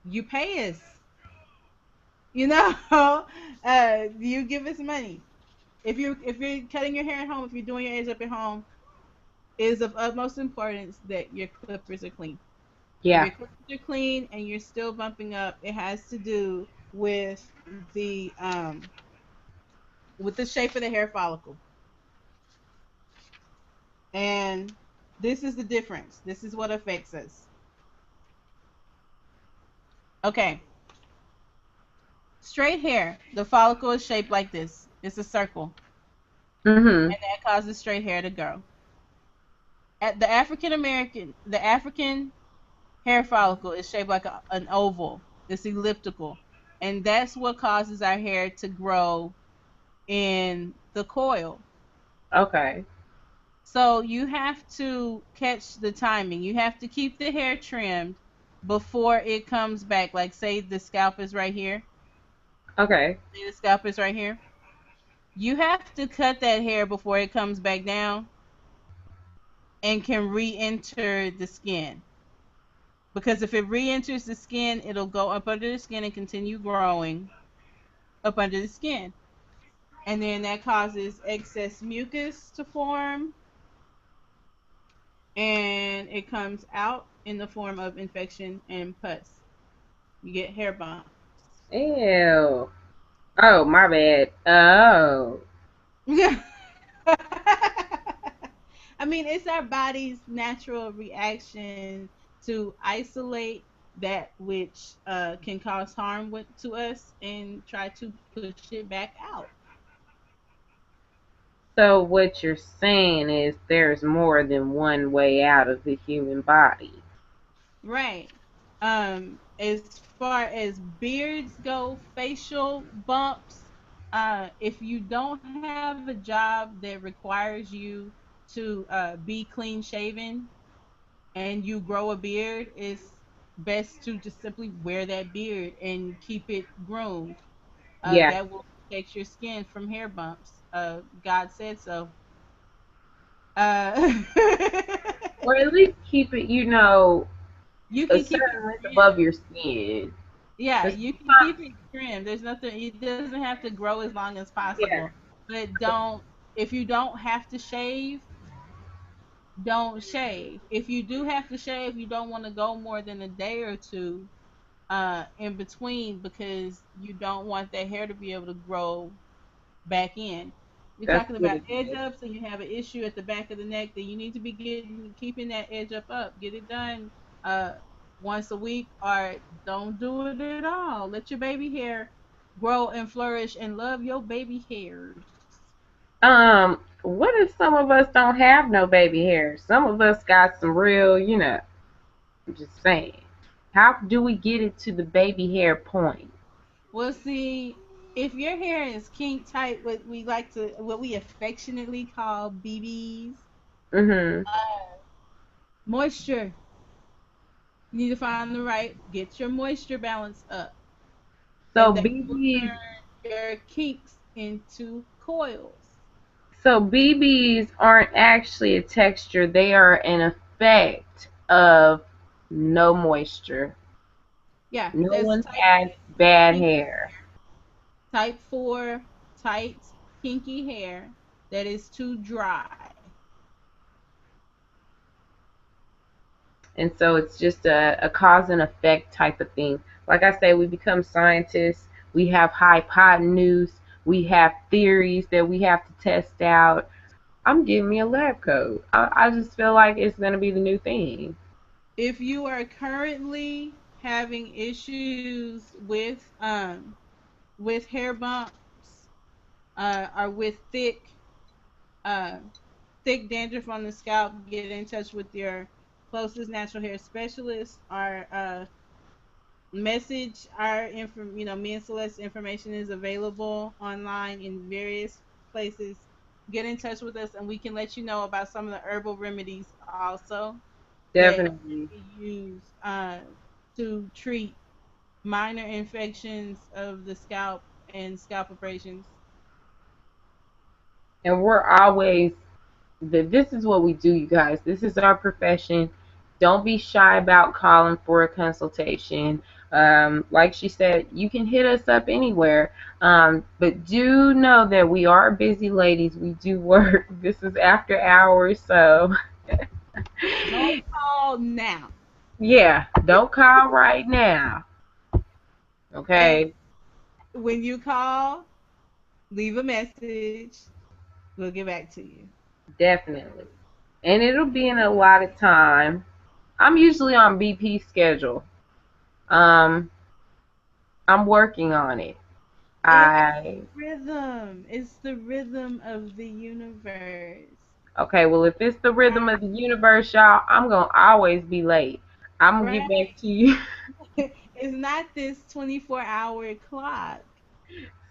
you pay us. You know, you give us money. If you're cutting your hair at home, if you're doing your edge up at home, it is of utmost importance that your clippers are clean. If
Yeah.
your clippers are clean and you're still bumping up, it has to do the um with the shape of the hair follicle. And this is the difference. This is what affects us. Okay. Straight hair, the follicle is shaped like this. It's a circle,
Mhm.
and that causes straight hair to grow. At the African hair follicle is shaped like an oval. It's elliptical, and that's what causes our hair to grow in the coil.
Okay.
So you have to catch the timing. You have to keep the hair trimmed before it comes back. Like say the scalp is right here.
Okay.
Say the scalp is right here. You have to cut that hair before it comes back down and can re-enter the skin. Because if it re-enters the skin, it'll go up under the skin and continue growing up under the skin. And then that causes excess mucus to form and it comes out in the form of infection and pus. You get hair bumps.
Ew. Oh, my bad. Oh.
Yeah. I mean, it's our body's natural reaction to isolate that which can cause harm to us and try to push it back out.
So what you're saying is there's more than one way out of the human body.
Right. As far as beards go, facial bumps, if you don't have a job that requires you to be clean shaven and you grow a beard, it's best to just simply wear that beard and keep it groomed.
Yeah.
That will protect your skin from hair bumps. God said so. Uh,
Or at least keep it,
you
a
can keep it
certain length above
trimmed.
your skin.
Yeah,
'Cause
you can keep
sometimes,
it trimmed. There's nothing. It doesn't have to grow as long as
yeah,
possible. But don't. If you don't have to shave, don't shave. If you do have to shave, you don't want to go more than a day or two in between because you don't want that hair to be able to grow back in. You're
that's
talking
what
about
it
edge
is.
ups and you have an issue at the back of the neck, then you need to be getting keeping that edge up. Get it done uh once a week or don't do it at all. Let your baby hair grow and flourish and love your baby hairs.
What if some of us don't have no baby hair? Some of us got some real, I'm just saying. How do we get it to the baby hair point?
Well, see, if your hair is kink tight, what we affectionately call BBs,
Mm-hmm.
moisture. You need to find the right, get your moisture balance up,
So
and that will
BBs,
turn your kinks into coils.
so BBs aren't actually a texture; they are an effect of no moisture.
Yeah,
No
there's
one
type
has bad
kinky
hair.
hair, type 4 tight kinky hair that is too dry.
And so it's just a cause and effect type of thing. Like I say, we become scientists, we have hypotenuse, we have theories that we have to test out. I'm giving me a lab coat. I just feel like it's going to be the new thing.
If you are currently having issues with hair bumps or with uh thick dandruff on the scalp, get in touch with your closest natural hair specialist or message our me and Celeste information is available online in various places. Get in touch with us and we can let you know about some of the herbal remedies also that
Definitely.
can be used to treat minor infections of the scalp and scalp abrasions.
And we're always, this is what we do, you guys. This is our profession. Don't be shy about calling for a consultation. Like she said, you can hit us up anywhere. But do know that we are busy ladies. We do work. This is after hours, so
Don't call now.
yeah, don't call right now.
And
Okay,
when you call, leave a message. We'll get back to you.
definitely. And it'll be in a lot of time. I'm usually on BP schedule. Um, I'm working on it.
It's
I
rhythm. It's the rhythm of the universe.
Okay, well, if it's the rhythm of the universe, y'all, I'm gonna always be late. I'm gonna get
Right?
back to you.
It's not this 24-hour clock.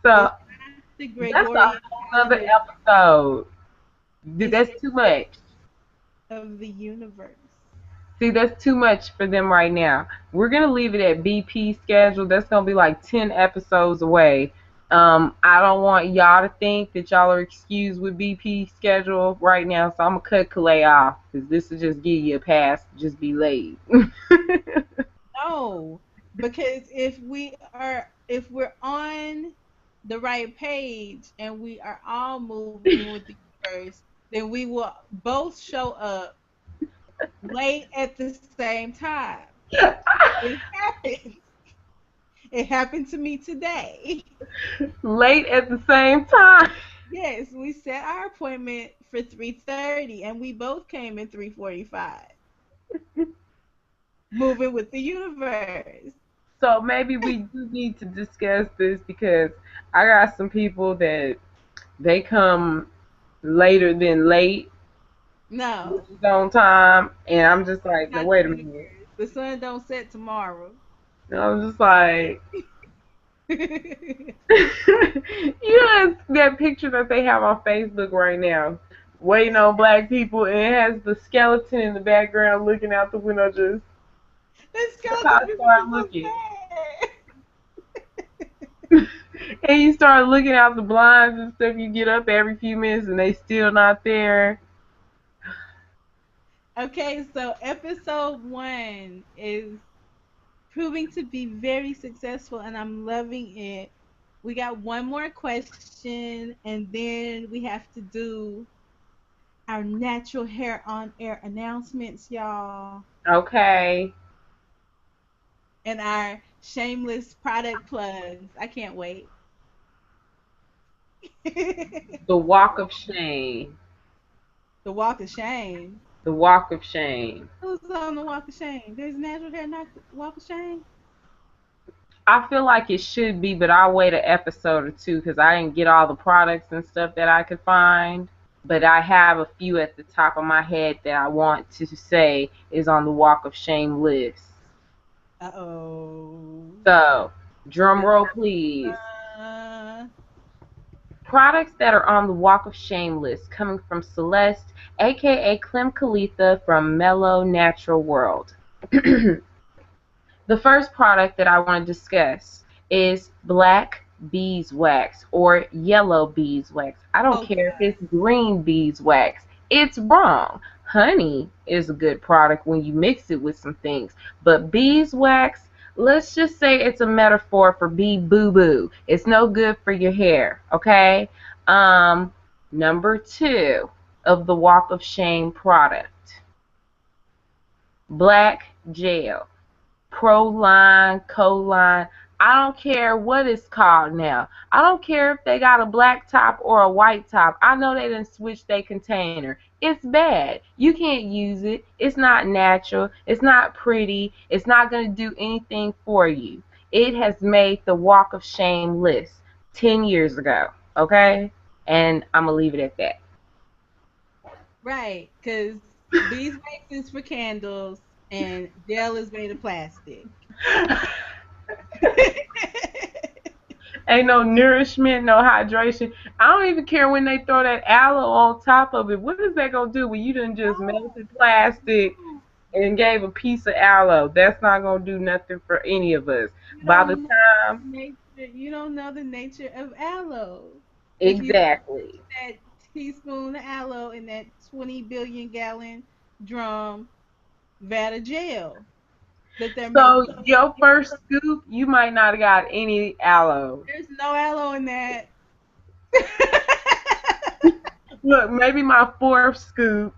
So
It's not the
that's a
Gregorian
whole nother
calendar.
episode.
It's
That's
the
too much.
of the universe.
See, that's too much for them right now. We're gonna leave it at BP schedule. That's gonna be like 10 episodes away. I don't want y'all to think that y'all are excused with BP schedule right now, so I'm gonna cut Kalae off because this will just give you a pass. Just be late.
No, because if we're on the right page and we are all moving with the universe, then we will both show up late at the same time. It happens. It happened to me today.
Late at the same time.
Yes, we set our appointment for 3:30 and we both came in 3:45. Moving with the universe.
So maybe we do need to discuss this because I got some people that they come later than late,
No,
which is on time, and I'm just like, no,
not the
wait a minute.
universe. The sun don't set tomorrow.
And I'm just like, you know that picture that they have on Facebook right now, waiting on black people, and it has the skeleton in the background looking out the window. Just
That
that's how
skeleton
I
is
start
so
looking,
sad.
and you start looking out the blinds and stuff. You get up every few minutes, and they still not there.
Okay, so episode 1 is proving to be very successful and I'm loving it. We got one more question and then we have to do our natural hair on air announcements, y'all,
Okay,
and our shameless product plugs. I can't wait.
the walk of shame.
The walk of shame.
The walk of shame.
Who's on the walk of shame? There's natural hair not walk of shame.
I feel like it should be, but I'll wait an episode or two because I didn't get all the products and stuff that I could find. But I have a few at the top of my head that I want to say is on the walk of shame list.
Uh-oh.
So, drum roll please.
Uh,
Products that are on the walk of shame list coming from Celeste, aka Clem Cal'Etha from Mellow Natural World. The first product that I want to discuss is black beeswax or yellow beeswax. I don't
oh
care if
God.
it's green beeswax. It's wrong. Honey is a good product when you mix it with some things. But beeswax, let's just say it's a metaphor for bee boo boo. It's no good for your hair, okay? Number 2 of the walk of shame product, black gel. Proline, Coline. I don't care what it's called now. I don't care if they got a black top or a white top. I know they didn't switch their container. It's bad. You can't use it. It's not natural. It's not pretty. It's not going to do anything for you. It has made the walk of shame list 10 years ago. Okay? And I'm going to leave it at that.
Right, because beeswax is for candles and gel is made of plastic.
Ain't no nourishment, no hydration. I don't even care when they throw that aloe on top of it. What is that gonna do when you done just
No,
melted plastic
no.
and gave a piece of aloe? That's not gonna do nothing for any of us.
You
By the
don't know
time,
the nature. You don't know the nature of aloe. If you
exactly.
that teaspoon of aloe in that 20 billion gallon drum vat of gel that they're
So
making.
your first scoop, you might not have got any aloe.
There's no aloe in that.
Look, maybe my fourth scoop,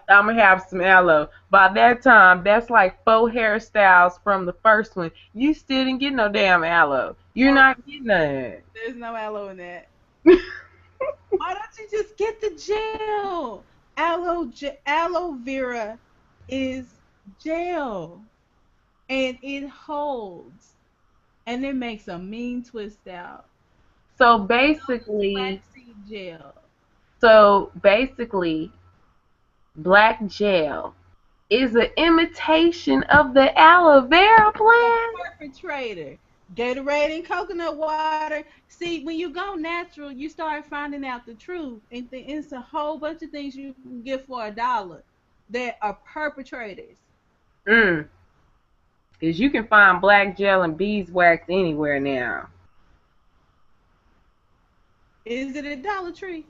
I'm gonna have some aloe. By that time, that's like 4 hairstyles from the first one. You still didn't get no damn aloe. You're
No,
not getting none.
there's no aloe in that. Why don't you just get the gel? Aloe vera is gel, and it holds, and it makes a mean twist out.
So
So does
basically,
flaxseed gel.
so basically, black gel is an imitation of the aloe vera
A
plant.
perpetrator. Gatorade and coconut water. See, when you go natural, you start finding out the truth, and it's a whole bunch of things you can get for $1 that are perpetrators.
Mm, because you can find black gel and beeswax anywhere now.
Is it a Dollar Tree?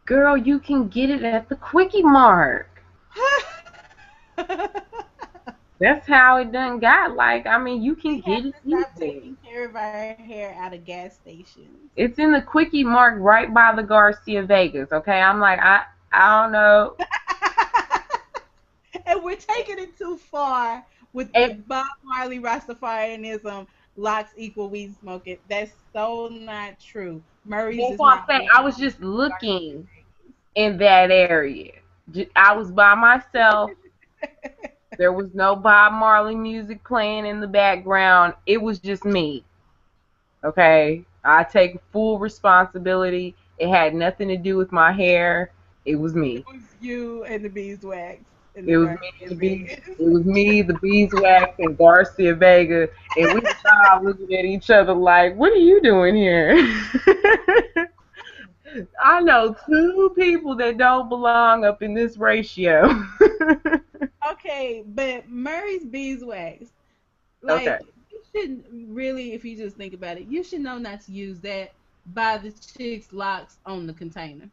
Girl, you can get it at the Quickie Mart. That's how it done got. Like, I mean, you can
We have
get it
to stop
anywhere.
taking care of our hair out of gas stations.
It's in the Quickie Mart right by the Garcia Vegas. Okay, I'm like, I don't know.
And we're taking it too far with the
And
Bob Marley Rastafarianism. locks equal weed smoking. That's so not true. Murray's
That's
is
what
not
I'm saying. I
weed.
was just looking in that area. I was by myself. There was no Bob Marley music playing in the background. It was just me. Okay? I take full responsibility. It had nothing to do with my hair. It was
It
me.
was you and the beeswax in
It
the
was
garden
me and the
in
bees.
Vegas.
It was me, the beeswax, and Garcia Vega, and we was all looking at each other like, "What are you doing here?" I know two people that don't belong up in this ratio.
Okay, but Murray's beeswax,
Okay.
like you shouldn't really, if you just think about it, you should know not to use that by the chick's locks on the container.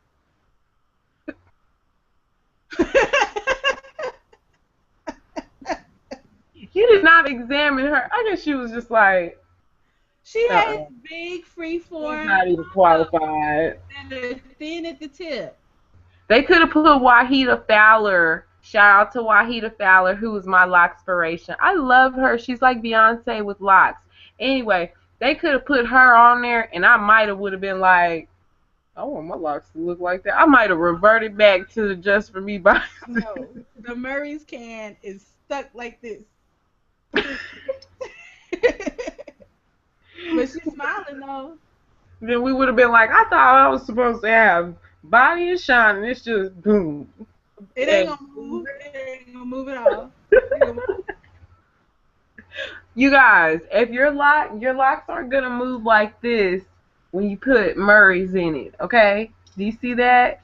You did not examine her. I guess she was just like,
She has
uh-uh,
big
she's
freeform
not even
locks
qualified.
that are thin at the tip.
They could have put Wahida Fowler. Shout out to Wahida Fowler, who was my Lockspiration. I love her. She's like Beyonce with locks. Anyway, they could have put her on there, and I might have would have been like, I want my locks to look like that. I might have reverted back to the Just for Me by.
No, the Murray's can is stuck like this. But she's smiling though.
Then we would have been like, I thought I was supposed to have body and shine, and it's just boom.
It ain't
And
gonna move. It ain't gonna move at all. Ain't gonna move.
you guys, if your locks aren't gonna move like this when you put Murray's in it, okay? Do you see that?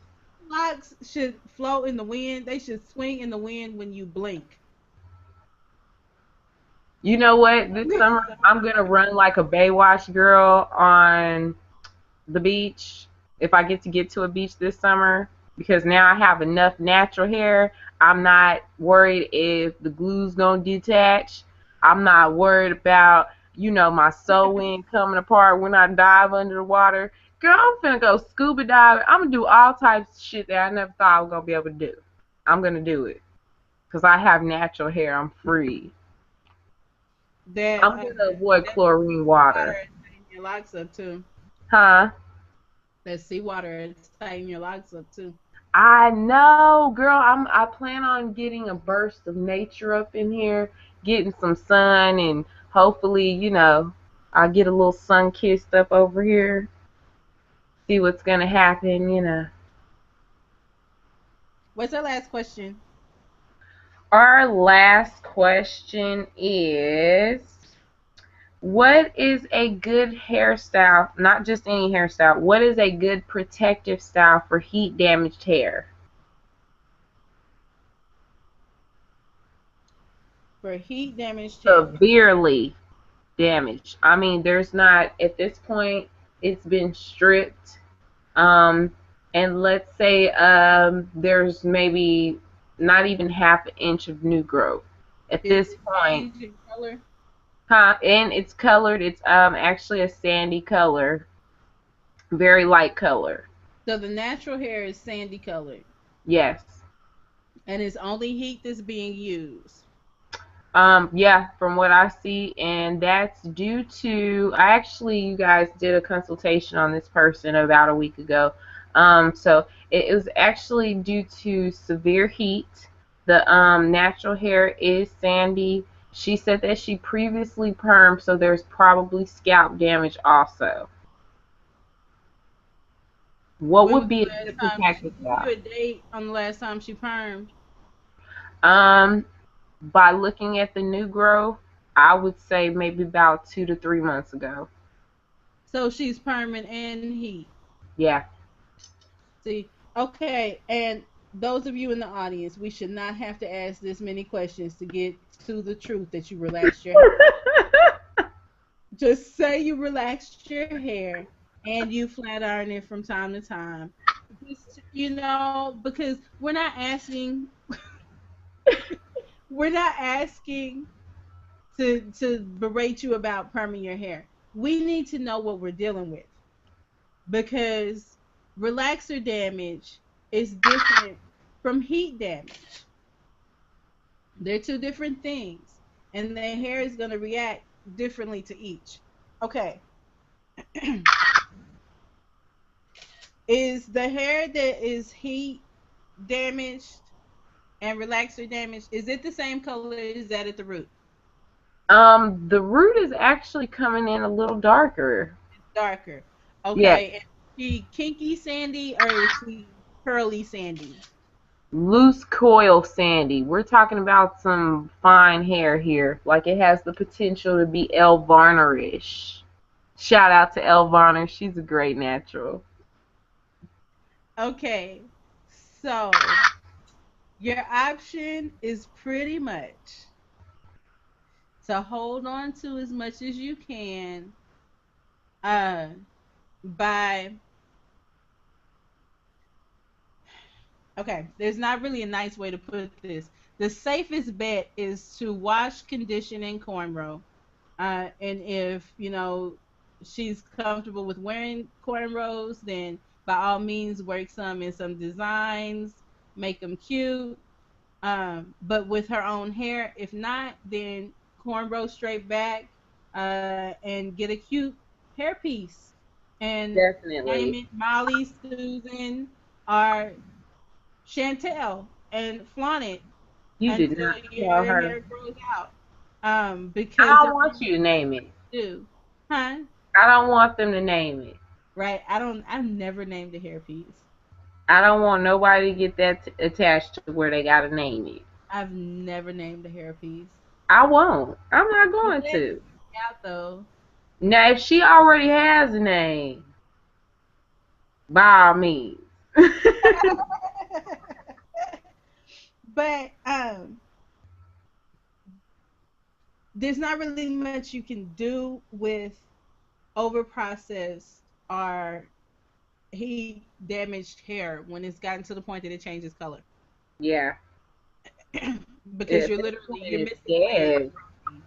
Locks should float in the wind. They should swing in the wind when you blink.
You know what? This summer I'm gonna run like a Baywatch girl on the beach if I get to a beach this summer because now I have enough natural hair. I'm not worried if the glue's gonna detach. I'm not worried about, my sewing coming apart when I dive under the water. Girl, I'm finna go scuba diving. I'm gonna do all types of shit that I never thought I was gonna be able to do. I'm gonna do it. Because I have natural hair. I'm free.
That
I'm gonna avoid
that
chlorine
water
water.
is tighten your locks up too.
Huh?
That seawater is tighten your locks up too.
I know, girl. I plan on getting a burst of nature up in here, getting some sun, and hopefully, I get a little sun kissed up over here. See what's gonna happen.
What's our last question?
Our last question is, what is a good hairstyle? Not just any hairstyle. What is a good protective style for heat damaged hair?
For heat damaged hair.
Severely damaged. I mean, there's not, at this point, it's been stripped. Um, and let's say there's maybe not even half an inch of new growth. At
Is
this
it
point,
changing color?
huh? And it's colored. It's actually a sandy color, very light color.
So the natural hair is sandy colored,
Yes.
and it's only heat that's being used.
Yeah, from what I see, and that's due to, you guys did a consultation on this person about a week ago. So it was actually due to severe heat. The natural hair is sandy. She said that she previously permed, so there's probably scalp damage also. What
When
would
was
be
the
a good
last time she
protective
give you
style?
a date on the last time she permed?
Um, by looking at the new growth, I would say maybe about 2 to 3 months ago.
So she's perming and heat.
Yeah.
See, okay, and those of you in the audience, we should not have to ask this many questions to get to the truth that you relaxed your hair. Just say you relaxed your hair and you flat iron it from time to time. Just, because we're not asking to berate you about perming your hair. We need to know what we're dealing with because relaxer damage is different from heat damage. They're two different things, and their hair is going to react differently to each. Okay. Is the hair that is heat damaged and relaxer damaged, is it the same color as that at the root?
The root is actually coming in a little darker.
Darker.
Yeah,
Okay. Is she kinky sandy or is she curly sandy?
loose coil sandy. We're talking about some fine hair here. Like it has the potential to be Elle Varner-ish. Shout out to Elle Varner. She's a great natural.
Okay. So your option is pretty much to hold on to as much as you can uh by okay, there's not really a nice way to put this. The safest bet is to wash, condition, and cornrow. And if she's comfortable with wearing cornrows, then by all means work some in some designs, make them cute. But with her own hair, if not, then cornrow straight back, and get a cute hairpiece and name
Definitely.
it Molly, Susan, or Chantel, and flaunt it
You did
until
not tell
your
her.
hair grows out.
I
Because
don't
there are
want you to name it.
do, huh?
I don't want them to name it.
Right? I don't. I've never named a hairpiece.
I don't want nobody to get that attached to where they gotta name it.
I've never named a hairpiece.
I won't. I'm not
I'm
going
glad
to.
you out though.
Now, if she already has a name, by all means.
But there's not really much you can do with over processed or heat damaged hair when it's gotten to the point that it changes color.
Yeah.
Because
At
you're
this
literally
point,
you're
it's
missing layers of
dead.
protein.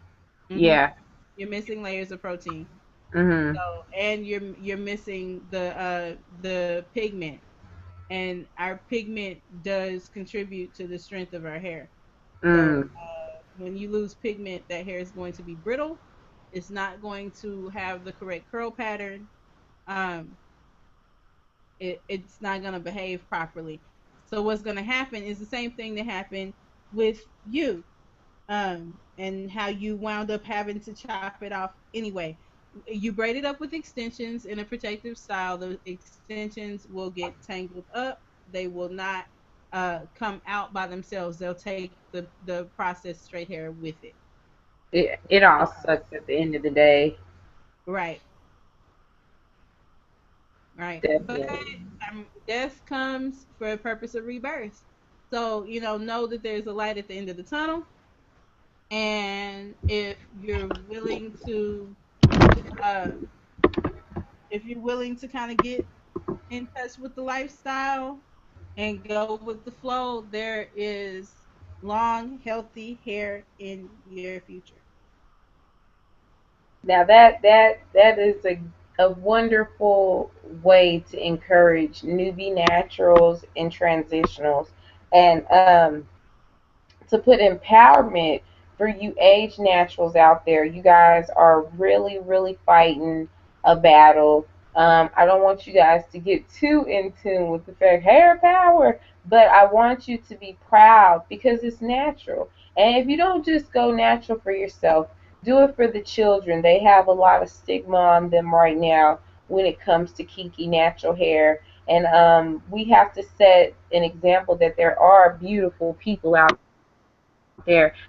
Yeah.
You're missing layers of protein.
Mhm.
So and you're missing the pigment, and our pigment does contribute to the strength of our hair. So
Mm.
when you lose pigment, that hair is going to be brittle. It's not going to have the correct curl pattern. Um, it's not going to behave properly. So what's going to happen is the same thing that happened with you, and how you wound up having to chop it off anyway. You braid it up with extensions in a protective style. The extensions will get tangled up. They will not come out by themselves. They'll take the processed straight hair with it.
It all sucks at the end of the day.
Right, right. But
Definitely.
death comes for a purpose of rebirth. So know that there's a light at the end of the tunnel, and uh, if you're willing to kind of get in touch with the lifestyle and go with the flow, there is long, healthy hair in your future.
Now that is a wonderful way to encourage newbie naturals and transitionals, and to put empowerment for you age naturals out there. You guys are really, really fighting a battle. I don't want you guys to get too in tune with the fact hair power, but I want you to be proud because it's natural. And if you don't just go natural for yourself, do it for the children. They have a lot of stigma on them right now when it comes to kinky natural hair. And we have to set an example that there are beautiful people out there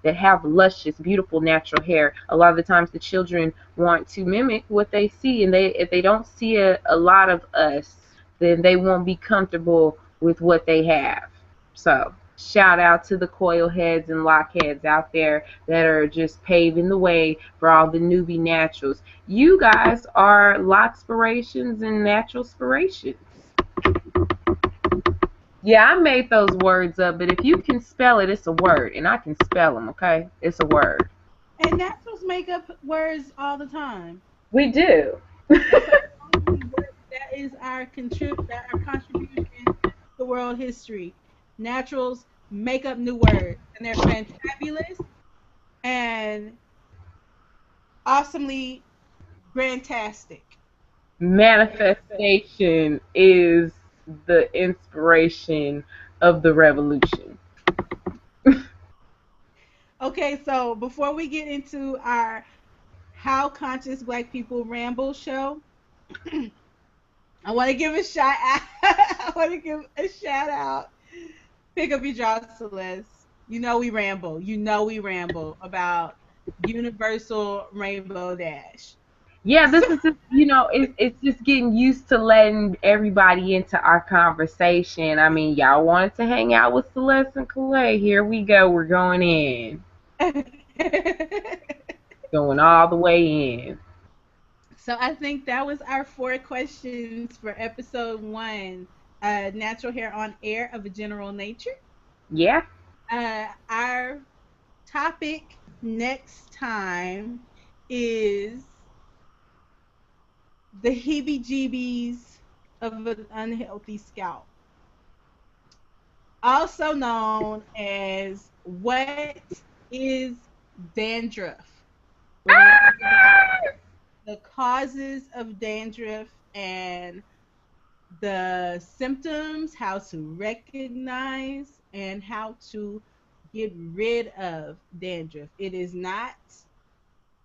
that have luscious, beautiful natural hair. A lot of the times the children want to mimic what they see, and if they don't see a lot of us, then they won't be comfortable with what they have. So shout out to the coil heads and lock heads out there that are just paving the way for all the newbie naturals. You guys are lockspirations and natural spirations. Yeah, I made those words up, but if you can spell it, it's a word, and I can spell them. Okay, it's a word.
And naturals make up words all the time.
We do.
That's our only word. That is our contribution to world history. Naturals make up new words, and they're fantabulous. And awesomely grantastic.
Manifestation is the inspiration of the revolution.
Okay, so before we get into our How Conscious Black People Ramble show, I want to give a shout out. I want to give a shout out. Pick up your jaw, Celeste. You know we ramble. You know we ramble about Universal Rainbow Dash.
Yeah,
So,
this is just, it's just getting used to letting everybody into our conversation. I mean, y'all wanted to hang out with Celeste and Kalae. Here we go. We're going in. Going all the way in.
so I think that was our 4 questions for episode 1, natural hair on air of a general nature.
Yeah.
Our topic next time is the heebie jeebies of an unhealthy scalp, also known as what is dandruff. We're going to talk about the causes of dandruff and the symptoms, how to recognize, and how to get rid of dandruff. It is not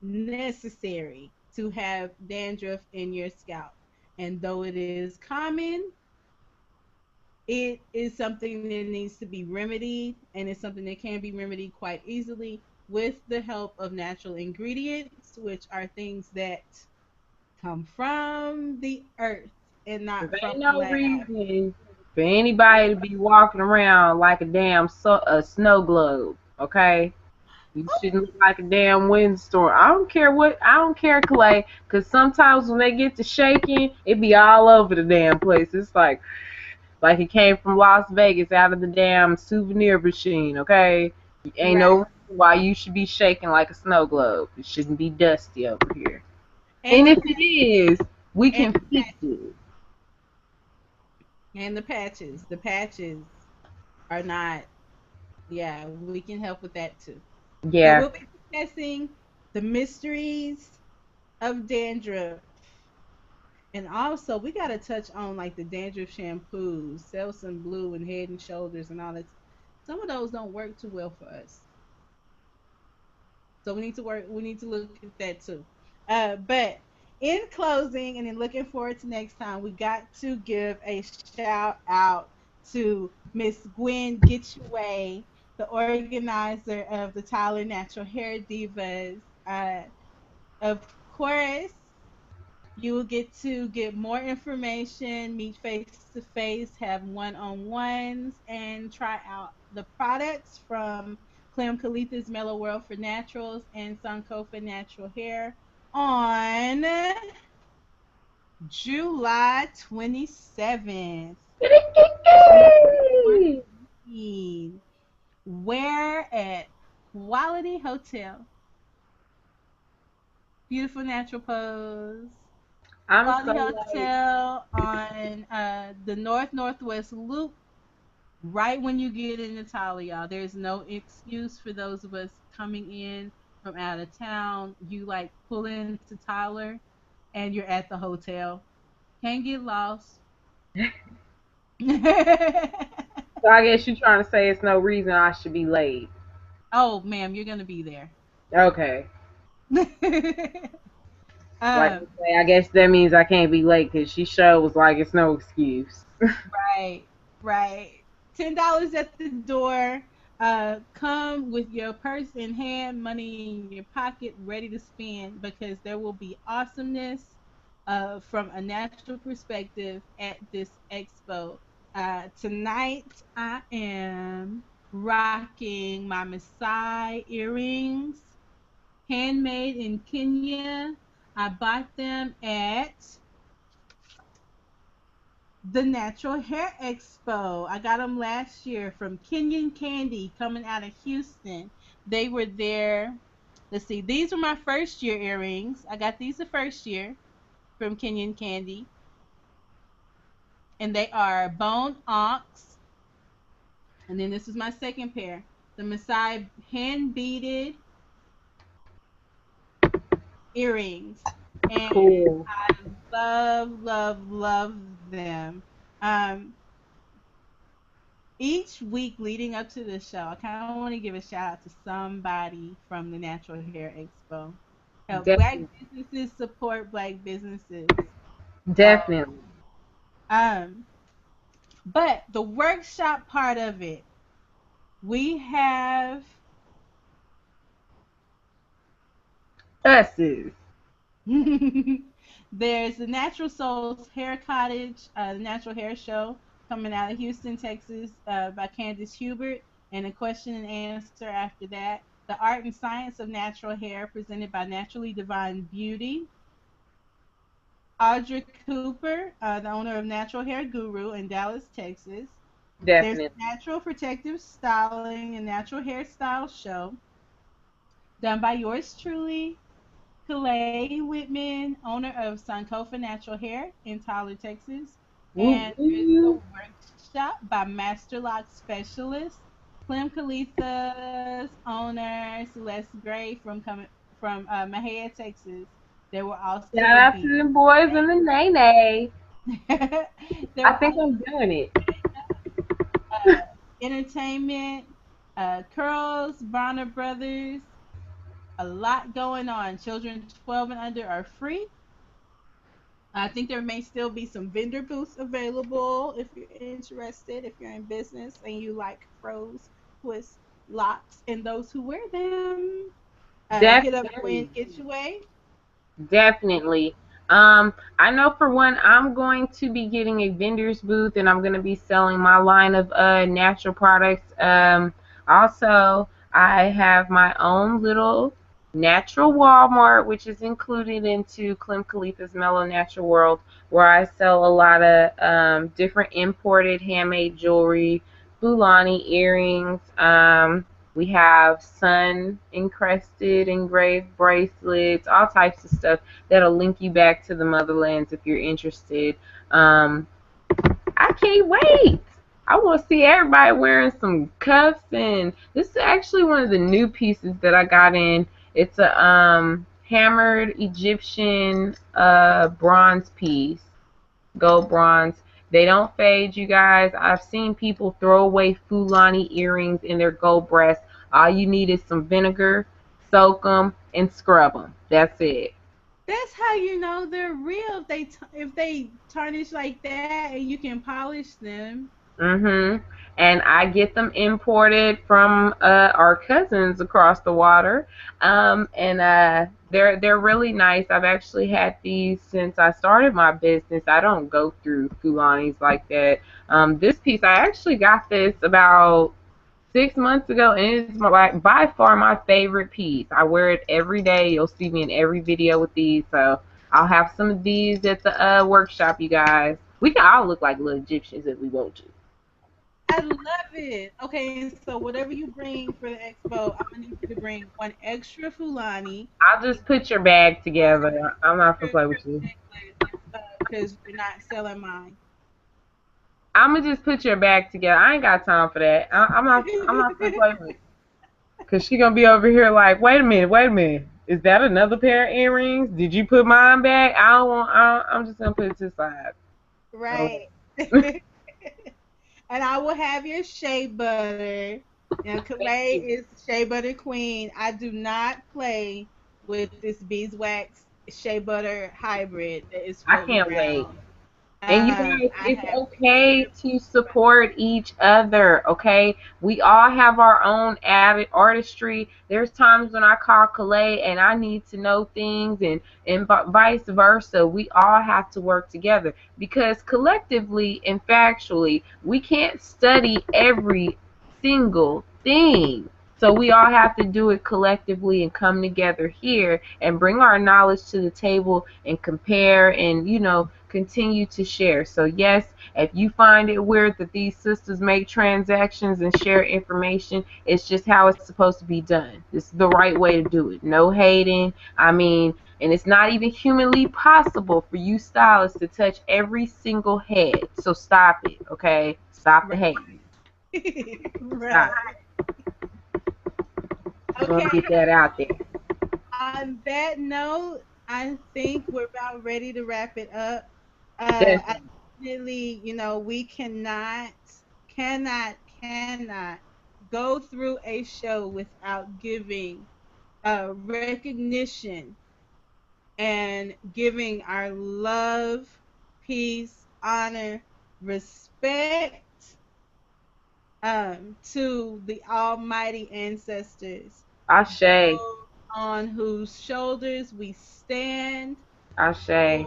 necessary to have dandruff in your scalp. And though it is common, it is something that needs to be remedied, and it's something that can be remedied quite easily with the help of natural ingredients, which are things that come from the earth and
There
not from
ain't
a
no
lab.
reason for anybody to be walking around like a damn a snow globe, okay? You shouldn't look like a damn windstorm. I don't care, Clay, because sometimes when they get to shaking, it be all over the damn place. It's like it came from Las Vegas out of the damn souvenir machine, okay? Ain't no
Right.
reason why you should be shaking like a snow globe. It shouldn't be dusty over here.
And
And
the
if it is, we
and
can
the
fix
patches.
it.
And the patches. The patches are not, yeah, we can help with that too. So
Yeah.
we'll be discussing the mysteries of dandruff. And also we gotta touch on like the dandruff shampoos, Selsun Blue and Head and Shoulders and all that. Some of those don't work too well for us. So we need to look at that too. But in closing and in looking forward to next time, we got to give a shout out to Miss Gwen Getchway, the organizer of the Tyler Natural Hair Divas. Of course, you will get to get more information, meet face to face, have one on ones, and try out the products from Clem Cal'Etha's Mellow World for Naturals and Sankofa Natural Hair on July 27th, 2014. Where at Quality Hotel. Beautiful Natural Pose.
I'm
Quality
so like,
Hotel on the Northwest Loop, right when you get into Tyler, y'all. There's no excuse for those of us coming in from out of town. You like pull into Tyler and you're at the hotel. Can't get lost.
so I guess you're trying to say it's no reason I should be late.
Oh, ma'am, you're gonna be there.
Okay. Like I
um,
say, I guess that means I can't be late because she shows like it's no excuse.
right, right. $10 at the door. Come with your purse in hand, money in your pocket, ready to spend because there will be awesomeness from a natural perspective at this expo. Tonight, I am rocking my Maasai earrings, handmade in Kenya. I bought them at the Natural Hair Expo. I got them last year from Kenyan Candy coming out of Houston. They were there. Let's see, these were my first year earrings. I got these the first year from Kenyan Candy. And they are bone ox. And then this is my second pair. The Maasai hand beaded earrings, and
Cool.
I love them. Um, each week leading up to the show, I kind of want to give a shout out to somebody from the Natural Hair Expo. Help black
Definitely.
businesses support black businesses. So,
Definitely.
um, but the workshop part of it, we have
Us's.
there's the Natural Souls Hair Cottage, the Natural Hair Show coming out of Houston, Texas, by Candace Hubert, and a question and answer after that. The Art and Science of Natural Hair, presented by Naturally Divine Beauty. Audra Cooper, the owner of Natural Hair Guru in Dallas, Texas. There's
Definitely.
the Natural Protective Styling and Natural Hairstyle Show, done by yours truly, Kalae Whitman, owner of Sankofa Natural Hair in Tyler, Texas.
Woo
And there's the
woo.
workshop by Master Lock Specialist, Clem Cal'Etha's owner, Celeste Gray from Mahia, Texas. There will
Shout
also
out to
be
them boys in the nay.
there
I
will
think
also
I'm doing it.
entertainment, Curls, Bonner Brothers, a lot going on. Children 12 and under are free. I think there may still be some vendor booths available if you're interested, if you're in business and you like froze, twists, locks, and those who wear them. Hit up
Definitely.
Quinn Getaway.
Definitely. I know for one, I'm going to be getting a vendor's booth and I'm going to be selling my line of natural products. Also, I have my own little natural Walmart, which is included into Clem Cal'Etha's Mellow Natural World, where I sell a lot of different imported handmade jewelry, Fulani earrings. We have sun encrusted, engraved bracelets, all types of stuff that'll link you back to the motherlands if you're interested. Um, I can't wait. I want to see everybody wearing some cuffs, and this is actually one of the new pieces that I got in. It's a hammered Egyptian bronze piece, gold bronze. They don't fade, you guys. I've seen people throw away Fulani earrings in their gold brass. All you need is some vinegar, soak them, and scrub them. That's it.
That's how you know they're real. If they tarnish like that and you can polish them.
And I get them imported from our cousins across the water. And they're really nice. I've actually had these since I started my business. I don't go through Fulanis like that. This piece, I actually got this about 6 months ago, and it's like by far my favorite piece. I wear it every day. You'll see me in every video with these. So I'll have some of these at the workshop, you guys. We can all look like little Egyptians if we want to.
I love it. Okay, and so whatever you bring for the expo, I'm gonna need you to bring one extra Fulani,
I'll just put your bag together. I'm not gonna play with you.
because you're not selling mine.
I'm gonna just put your bag together. I ain't got time for that. I'm not. I'm not gonna play with. Cause she gonna be over here like, wait a minute, wait a minute. Is that another pair of earrings? Did you put mine back? I don't want. I'm just gonna put it to the side.
Right. And I will have your shea butter. Now,
Thank
Kalae
you.
is the shea butter queen. I do not play with this beeswax shea butter hybrid that is
I
floating
can't wait.
around.
And you guys,
I
it's
have
okay to support each other, okay? We all have our own added artistry. There's times when I call Kalae and I need to know things, and vice versa. We all have to work together because collectively and factually, we can't study every single thing. So we all have to do it collectively and come together here and bring our knowledge to the table and compare and, continue to share. So yes, if you find it weird that these sisters make transactions and share information, it's just how it's supposed to be done. This is the right way to do it. No hating. I mean, and it's not even humanly possible for you stylists to touch every single head. So stop it, okay? Stop the hating.
right.
Stop
Right.
it. We're gonna
Okay.
get that out there.
On that note, I think we're about ready to wrap it up. I
Definitely.
definitely, we cannot, cannot go through a show without giving recognition and giving our love, peace, honor, respect to the almighty ancestors,
Ashe.
those on whose shoulders we stand,
Ashe.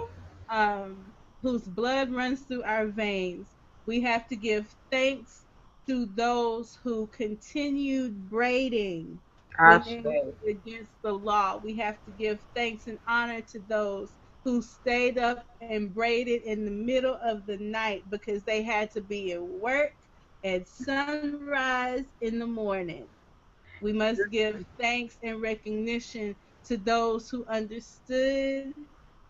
whose blood runs through our veins. We have to give thanks to those who continued braiding when
Ashe.
it was against the law. We have to give thanks and honor to those who stayed up and braided in the middle of the night because they had to be at work at sunrise in the morning. We must give thanks and recognition to those who understood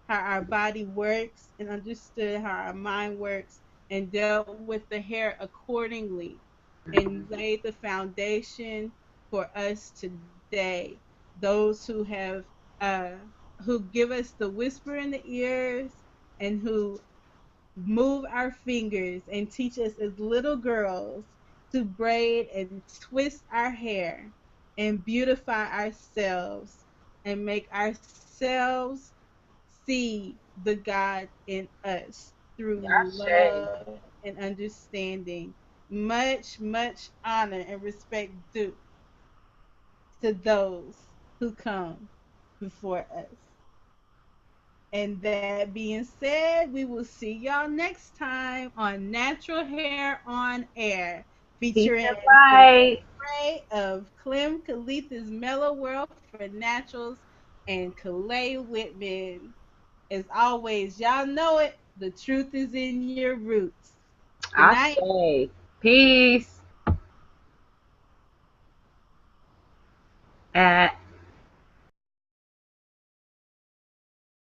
how our body works and understood how our mind works and dealt with the hair accordingly and laid the foundation for us today. Those uh, who give us the whisper in the ears and who move our fingers and teach us as little girls to braid and twist our hair and beautify ourselves and make ourselves see the God in us through
Ashe.
love and understanding. Much, much honor and respect due to those who come before us. And that being said, we will see y'all next time on Natural Hair on Air,
Peace
featuring
and
Celeste
light.
of Clem Cal'Etha's Mellow World for Naturals and Kalae Whitman. As always, y'all know it. The truth is in your roots. Good night.
Ashe. Peace. At